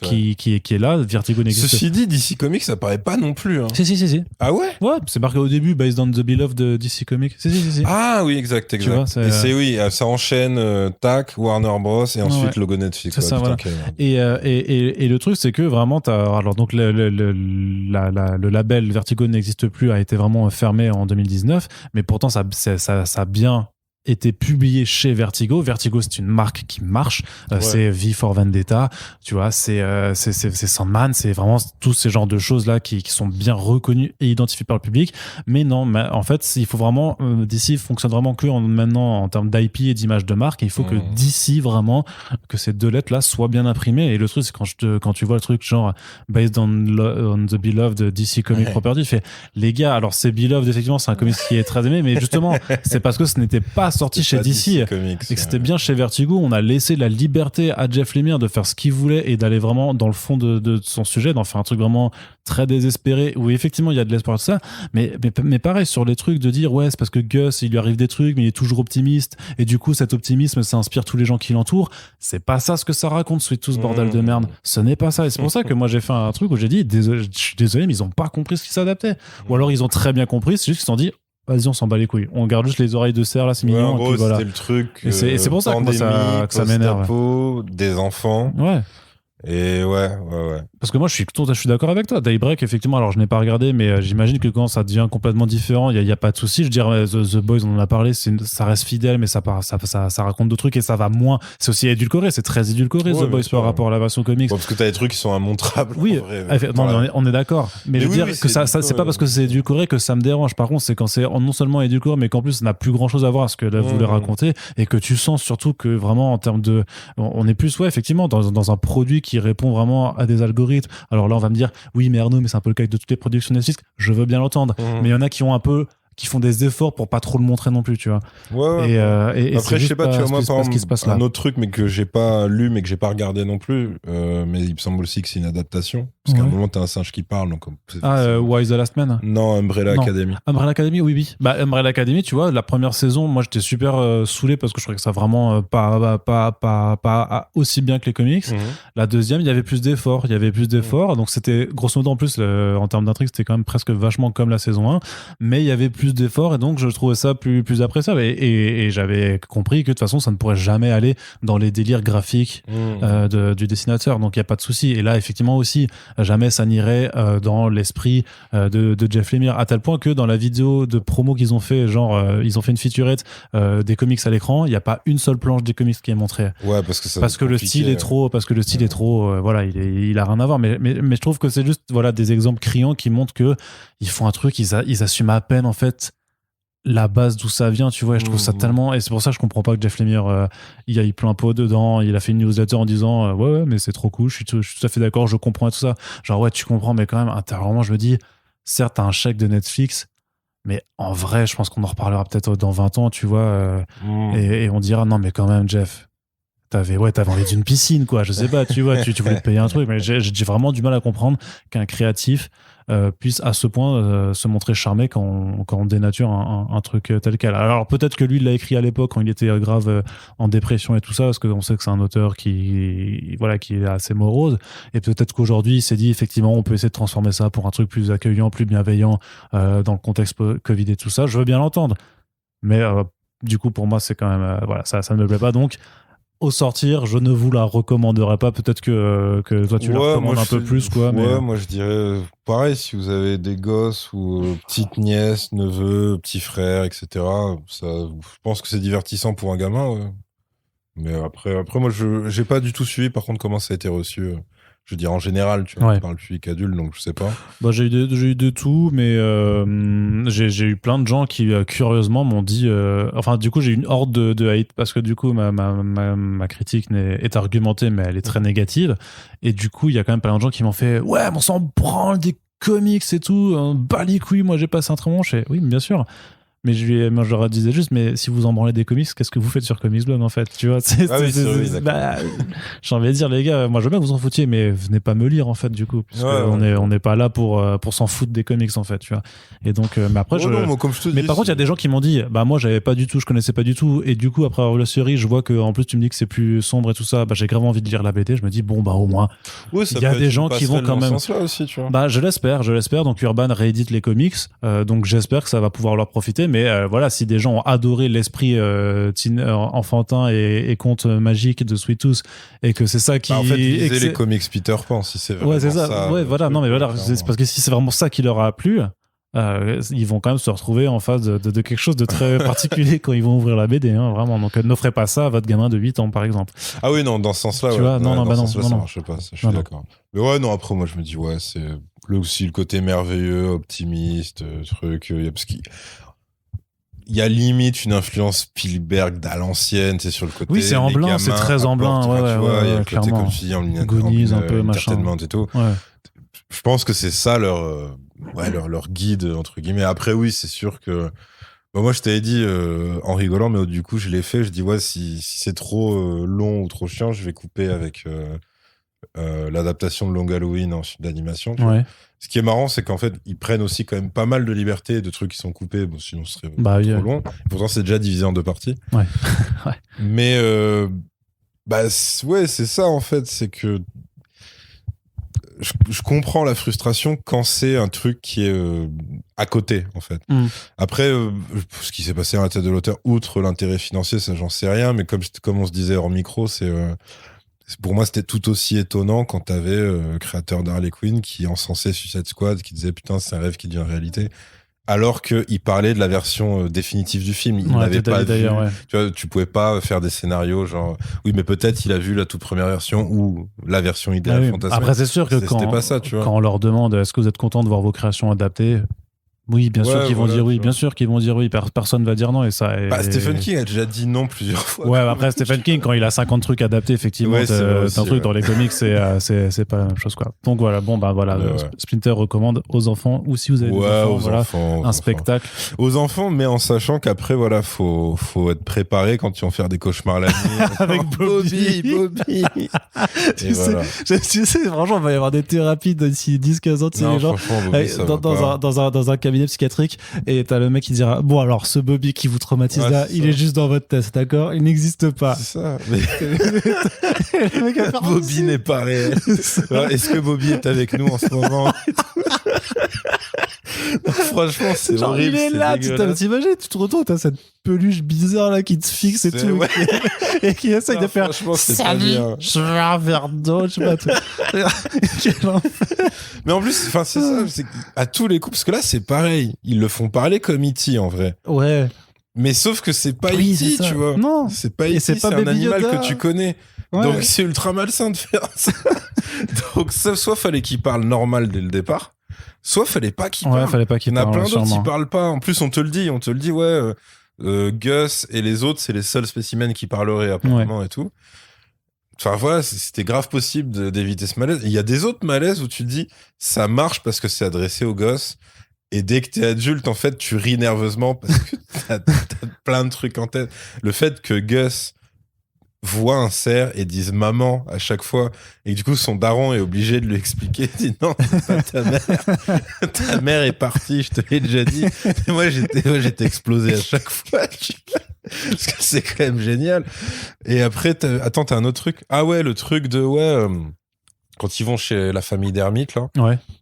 qui est là. Vertigo n'existe pas. Ceci dit, DC Comics, ça apparaît pas non plus. Hein. Si. Ah ouais? Ouais, c'est marqué au début, based on the beloved de DC Comics. Si. Ah oui, exact. Tu vois, et ça enchaîne, tac, Warner Bros. Et ensuite logo Netflix. C'est ça, voilà. Et le truc, c'est que vraiment, alors donc le label Vertigo n'existe plus, a été vraiment fermé en 2019. Mais pourtant ça a bien été publié chez Vertigo. Vertigo, c'est une marque qui marche. C'est V for Vendetta, tu vois, c'est Sandman, c'est vraiment tous ces genres de choses là qui sont bien reconnus et identifiés par le public. Mais non, en fait, il faut vraiment DC fonctionne vraiment que maintenant en termes d'IP et d'image de marque. Et il faut que DC vraiment que ces deux lettres là soient bien imprimées. Et le truc, c'est quand tu vois le truc genre based on the beloved DC Comic Property, tu fais les gars. Alors c'est beloved, effectivement, c'est un comics qui est très aimé, mais justement, c'est parce que ce n'était pas sorti chez DC Comics, et que c'était bien chez Vertigo, on a laissé la liberté à Jeff Lemire de faire ce qu'il voulait et d'aller vraiment dans le fond de son sujet, d'en faire un truc vraiment très désespéré où effectivement il y a de l'espoir, tout ça, mais pareil sur les trucs de dire ouais c'est parce que Gus il lui arrive des trucs mais il est toujours optimiste et du coup cet optimisme ça inspire tous les gens qui l'entourent. C'est pas ça ce que ça raconte, Sweet Tooth, bordel de merde. Ce n'est pas ça et c'est pour ça que moi j'ai fait un truc où j'ai dit désolé, je suis désolé mais ils ont pas compris ce qui s'adaptait, ou alors ils ont très bien compris, c'est juste qu'ils se sont dit vas-y on s'en bat les couilles, on garde juste les oreilles de cerf là, c'est mignon, en gros, et puis voilà. c'était le truc Et c'est pour ça que, moi, que ça m'énerve, des enfants et ouais. Parce que moi je suis d'accord avec toi. Daybreak effectivement, alors je n'ai pas regardé mais j'imagine que quand ça devient complètement différent il y a pas de souci. Je dirais The Boys, on en a parlé, ça reste fidèle mais ça raconte d'autres trucs et ça va moins, c'est aussi édulcoré, c'est très édulcoré The Boys par rapport à la version comics. Parce que t'as des trucs qui sont immontrables. Oui, on est d'accord, mais je veux dire que ça c'est pas parce que c'est édulcoré que ça me dérange. Par contre c'est quand c'est non seulement édulcoré mais qu'en plus ça n'a plus grand chose à voir à ce que là vous voulez raconter et que tu sens surtout que vraiment en termes de, on est plus effectivement dans un produit qui répond vraiment à des algorithmes. Alors là on va me dire oui mais Arnaud, mais c'est un peu le cas de toutes les productions Netflix, je veux bien l'entendre, mais il y en a qui font des efforts pour pas trop le montrer non plus, tu vois. Et après je sais pas, tu vois, moi par exemple un autre truc mais que j'ai pas lu mais que j'ai pas regardé non plus, mais il me semble aussi que c'est une adaptation parce qu'à un moment t'as un singe qui parle, donc Why the Last Man. Non, Umbrella Academy. Umbrella Academy, oui. Bah Umbrella Academy, tu vois, la première saison, moi j'étais super saoulé parce que je trouvais que ça vraiment pas aussi bien que les comics. La deuxième, il y avait plus d'efforts, donc c'était grosso modo en plus en termes d'intrigue, c'était quand même presque vachement comme la saison 1, mais il y avait plus d'efforts et donc je trouvais ça plus appréciable et j'avais compris que de toute façon ça ne pourrait jamais aller dans les délires graphiques du dessinateur, donc il n'y a pas de souci. Et là effectivement aussi jamais ça n'irait dans l'esprit de Jeff Lemire, à tel point que dans la vidéo de promo qu'ils ont fait, genre ils ont fait une featurette des comics à l'écran, il n'y a pas une seule planche des comics qui est montrée, parce que le style est trop voilà, il a rien à voir, mais je trouve que c'est juste voilà des exemples criants qui montrent que ils font un truc, ils assument à peine en fait la base d'où ça vient, tu vois. Et je trouve ça tellement, et c'est pour ça que je comprends pas que Jeff Lemire il a eu plein pot dedans. Il a fait une newsletter en disant ouais mais c'est trop cool, je suis tout à fait d'accord, je comprends et tout ça, genre ouais tu comprends, mais quand même intérieurement je me dis certes t'as un chèque de Netflix, mais en vrai je pense qu'on en reparlera peut-être dans 20 ans, tu vois, et on dira non mais quand même Jeff, t'avais envie d'une piscine, quoi, je sais pas, tu vois, tu voulais te payer un truc, mais j'ai vraiment du mal à comprendre qu'un créatif puisse à ce point se montrer charmé quand on dénature un truc tel quel. Alors peut-être que lui il l'a écrit à l'époque quand il était grave en dépression et tout ça, parce qu'on sait que c'est un auteur qui est assez morose, et peut-être qu'aujourd'hui il s'est dit effectivement on peut essayer de transformer ça pour un truc plus accueillant, plus bienveillant dans le contexte Covid et tout ça. Je veux bien l'entendre, mais du coup pour moi c'est quand même voilà, ça ne me plaît pas, donc au sortir, je ne vous la recommanderais pas. Peut-être que toi tu la recommandes un peu plus, quoi. Ouais, moi je dirais pareil, si vous avez des gosses ou petites nièces, neveux, petits frères, etc. Ça, je pense que c'est divertissant pour un gamin. Ouais. Mais après moi j'ai pas du tout suivi par contre comment ça a été reçu. Je veux dire en général, tu vois, je parle public adulte, donc je sais pas. Bah, j'ai eu de tout, mais j'ai eu plein de gens qui curieusement m'ont dit enfin du coup j'ai eu une horde de hate parce que du coup ma critique est argumentée mais elle est très négative, et du coup il y a quand même plein de gens qui m'ont fait ouais mais on s'en branle des comics et tout, bah les couilles, moi j'ai passé un très bon moment. Oui bien sûr, mais je leur disais juste, mais si vous en branlez des comics, qu'est-ce que vous faites sur Comics Blog en fait, tu vois, j'ai envie de dire les gars, moi je veux bien que vous en foutiez, mais venez pas me lire en fait du coup, parce on n'est pas là pour s'en foutre des comics en fait, tu vois. Et donc mais après par contre il y a des gens qui m'ont dit bah moi je connaissais pas du tout, et du coup après avoir lu la série je vois que en plus tu me dis que c'est plus sombre et tout ça, bah j'ai grave envie de lire la BD, je me dis bon bah au moins il y a des gens qui vont quand même aussi, tu vois. Bah je l'espère, donc Urban réédite les comics, donc j'espère que ça va pouvoir leur profiter. Mais voilà, si des gens ont adoré l'esprit enfantin et conte magique de Sweet Tooth, et que c'est ça qui en fait lisez les comics Peter Pan si c'est vraiment c'est ça. Ouais voilà, non mais voilà, c'est parce que si c'est vraiment ça qui leur a plu, ils vont quand même se retrouver en face de quelque chose de très particulier quand ils vont ouvrir la BD, hein, vraiment. Donc n'offrez pas ça à votre gamin de 8 ans par exemple. Ah oui non, dans ce sens-là tu vois, non, ça marche pas, ça, je suis d'accord. Mais ouais non, après moi je me dis ouais, c'est aussi le côté merveilleux, optimiste, truc, parce qu'il y a limite une influence Spielberg d'à l'ancienne, c'est sur le côté. Oui, c'est en blanc, c'est très en blanc. Tu vois, il y a le côté comme tu dis en Goonies, un peu machin. Et tout. Ouais. Je pense que c'est ça leur guide entre guillemets. Après oui, c'est sûr que Bah, moi, je t'avais dit en rigolant, mais du coup, je l'ai fait. Je dis, ouais, si c'est trop long ou trop chiant, je vais couper avec l'adaptation de Long Halloween en film d'animation. Ouais. Ce qui est marrant, c'est qu'en fait, ils prennent aussi quand même pas mal de liberté, de trucs qui sont coupés, bon, sinon ce serait trop long. Pourtant, c'est déjà divisé en 2 parties. Ouais. Ouais. Mais ouais, c'est ça en fait, c'est que je comprends la frustration quand c'est un truc qui est à côté en fait. Après, ce qui s'est passé à la tête de l'auteur, outre l'intérêt financier, ça j'en sais rien, mais comme on se disait hors micro, pour moi, c'était tout aussi étonnant quand t'avais le créateur d'Harley Quinn qui encensait Suicide Squad, qui disait putain, c'est un rêve qui devient réalité. Alors qu'il parlait de la version définitive du film. Il n'avait pas vu. Ouais. Tu vois, tu pouvais pas faire des scénarios genre, oui, mais peut-être il a vu la toute première version ou la version idéale fantasmée. Après, c'est sûr que c'était pas ça, tu vois. Quand on leur demande est-ce que vous êtes content de voir vos créations adaptées, oui, bien sûr qu'ils vont dire oui, bien sûr qu'ils vont dire oui, personne va dire non et ça. Stephen King a déjà dit non plusieurs fois. Ouais, après Stephen King, quand il a 50 trucs adaptés, effectivement, un truc dans les comics, c'est pas la même chose, quoi. Donc voilà, Splinter recommande aux enfants ou si vous avez des enfants, un spectacle. Aux enfants, mais en sachant qu'après, voilà, faut être préparé quand ils vont faire des cauchemars la nuit. Avec Bobby. Tu sais, franchement, il va y avoir des thérapies d'ici 10-15 ans, tu sais, les gens, dans un cabinet psychiatrique, et t'as le mec qui dira bon, alors ce Bobby qui vous traumatise là, il est juste dans votre tête, d'accord, il n'existe pas. C'est ça. Mais... le mec a Bobby n'est pas réel. Est-ce que Bobby est avec nous en ce moment? Non, franchement, c'est genre, horrible. Il est là, t'imagines, tu te retournes, t'as cette peluche bizarre là qui te fixe et tout, et qui essaye de faire salut, je veux un verre d'eau, je sais pas tout. Mais en plus, c'est ça, c'est à tous les coups, parce que là, c'est pareil. Ils le font parler comme E.T. en vrai. Ouais. Mais sauf que c'est pas E.T., tu vois. Non. C'est pas E.T., c'est un animal que tu connais. Ouais. Donc c'est ultra malsain de faire ça. Donc soit fallait qu'il parle normal dès le départ, soit fallait pas qu'il parle. Fallait pas qu'il parle. Il y en a plein d'autres qui parlent pas. En plus, on te le dit, ouais, Gus et les autres, c'est les seuls spécimens qui parleraient apparemment et tout. Enfin voilà, c'était grave possible d'éviter ce malaise. Il y a des autres malaises où tu te dis, ça marche parce que c'est adressé aux gosses. Et dès que t'es adulte, en fait, tu ris nerveusement parce que t'as plein de trucs en tête. Le fait que Gus voit un cerf et dise maman à chaque fois, et que du coup son daron est obligé de lui expliquer, il dit non, c'est pas ta mère. Ta mère est partie, je te l'ai déjà dit. Et moi j'étais explosé à chaque fois. Parce que c'est quand même génial. Et après, t'as un autre truc. Ah ouais, le truc de quand ils vont chez la famille d'ermites là,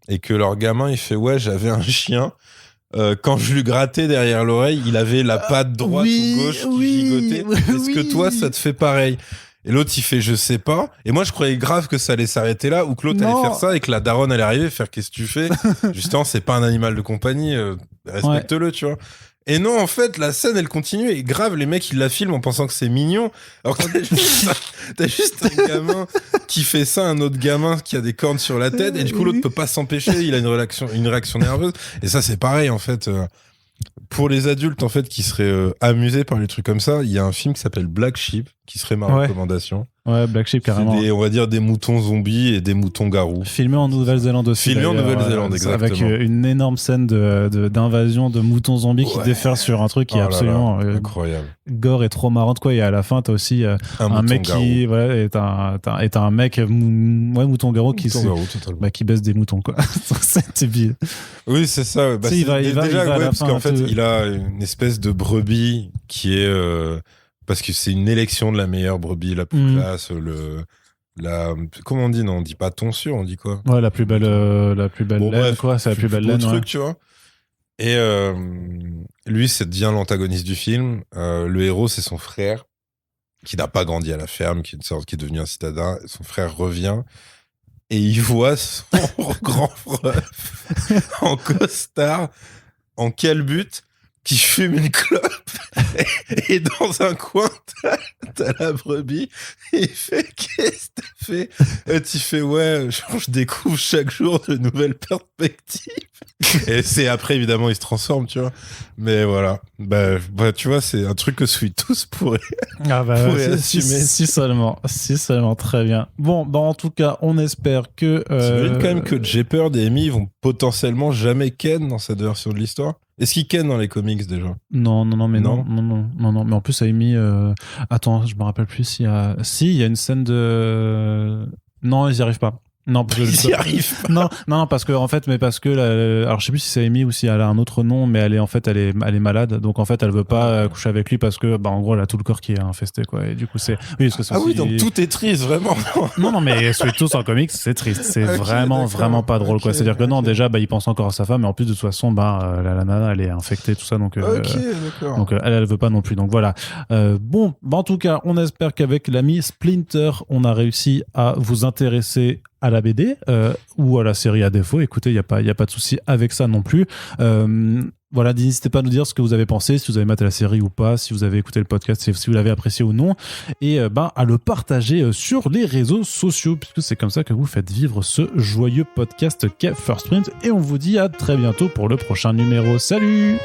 et que leur gamin il fait j'avais un chien. Quand je lui grattais derrière l'oreille, il avait la patte droite ou gauche qui gigotait. Est-ce que toi, ça te fait pareil? Et l'autre, il fait je sais pas. Et moi, je croyais grave que ça allait s'arrêter là, ou que l'autre allait faire ça et que la daronne allait arriver et faire qu'est-ce que tu fais? Justement, c'est pas un animal de compagnie, respecte-le, tu vois. Et non, en fait, la scène, elle continue et grave, les mecs, ils la filment en pensant que c'est mignon. Alors que t'as juste un gamin qui fait ça, un autre gamin qui a des cornes sur la tête et du coup, l'autre peut pas s'empêcher, il a une réaction nerveuse. Et ça, c'est pareil, en fait. Pour les adultes, en fait, qui seraient amusés par les trucs comme ça, il y a un film qui s'appelle Black Sheep, qui serait ma recommandation. Ouais, Black Sheep, carrément. On va dire des moutons zombies et des moutons garous. Filmé en Nouvelle-Zélande aussi. Filmé en Nouvelle-Zélande, exactement. Avec une énorme scène d'invasion de moutons zombies qui déferlent sur un truc qui est absolument incroyable. Gore et trop marrante, quoi. Et à la fin, t'as aussi un mec qui est un mec mouton garou qui baisse des moutons, quoi. C'est bien. Oui, c'est ça. Bah, parce qu'en fait, il a une espèce de brebis qui est parce que c'est une élection de la meilleure brebis, la plus classe, comment on dit? Non, on dit pas tonsure, on dit quoi? Ouais, la plus belle laine, quoi. C'est la plus belle laine, truc, tu vois. Et lui, c'est devient l'antagoniste du film. Le héros, c'est son frère, qui n'a pas grandi à la ferme, qui est devenu un citadin. Son frère revient et il voit son grand frère en costard, en calbute, qui fume une clope, et dans un coin, t'as la brebis, et il fait qu'est-ce que t'as fait? Et tu fais je découvre chaque jour de nouvelles perspectives. Et c'est après, évidemment, il se transforme, tu vois. Mais voilà. Bah, tu vois, c'est un truc que Sweet Tooth pourrait assumer. Si seulement, très bien. Bon, en tout cas, on espère que... T'imagines quand même que Jeopardy et Amy vont potentiellement jamais ken dans cette version de l'histoire? Est-ce qu'il ken dans les comics déjà? Non, mais mais en plus Amy, attends, je me rappelle plus s'il y a, il y a une scène de, non, ils y arrivent pas. Non, parce que Ils y arrivent pas. Non, parce que en fait, alors je sais plus si c'est Amy ou si elle a un autre nom, mais elle est malade, donc en fait elle veut pas coucher avec lui parce que en gros elle a tout le corps qui est infesté quoi, et du coup c'est parce que c'est oui, donc tout est triste vraiment. non mais Sweet en comics c'est triste, c'est vraiment pas drôle quoi, c'est-à-dire que non déjà il pense encore à sa femme, mais en plus de toute façon la nana elle est infectée tout ça, donc d'accord. Donc elle veut pas non plus, donc voilà. Bon, en tout cas on espère qu'avec l'ami Splinter on a réussi à vous intéresser à la BD ou à la série à défaut. Écoutez, il y a pas de souci avec ça non plus. Voilà, n'hésitez pas à nous dire ce que vous avez pensé, si vous avez maté la série ou pas, si vous avez écouté le podcast, si vous l'avez apprécié ou non, et à le partager sur les réseaux sociaux, puisque c'est comme ça que vous faites vivre ce joyeux podcast qu'est First Print. Et on vous dit à très bientôt pour le prochain numéro. Salut!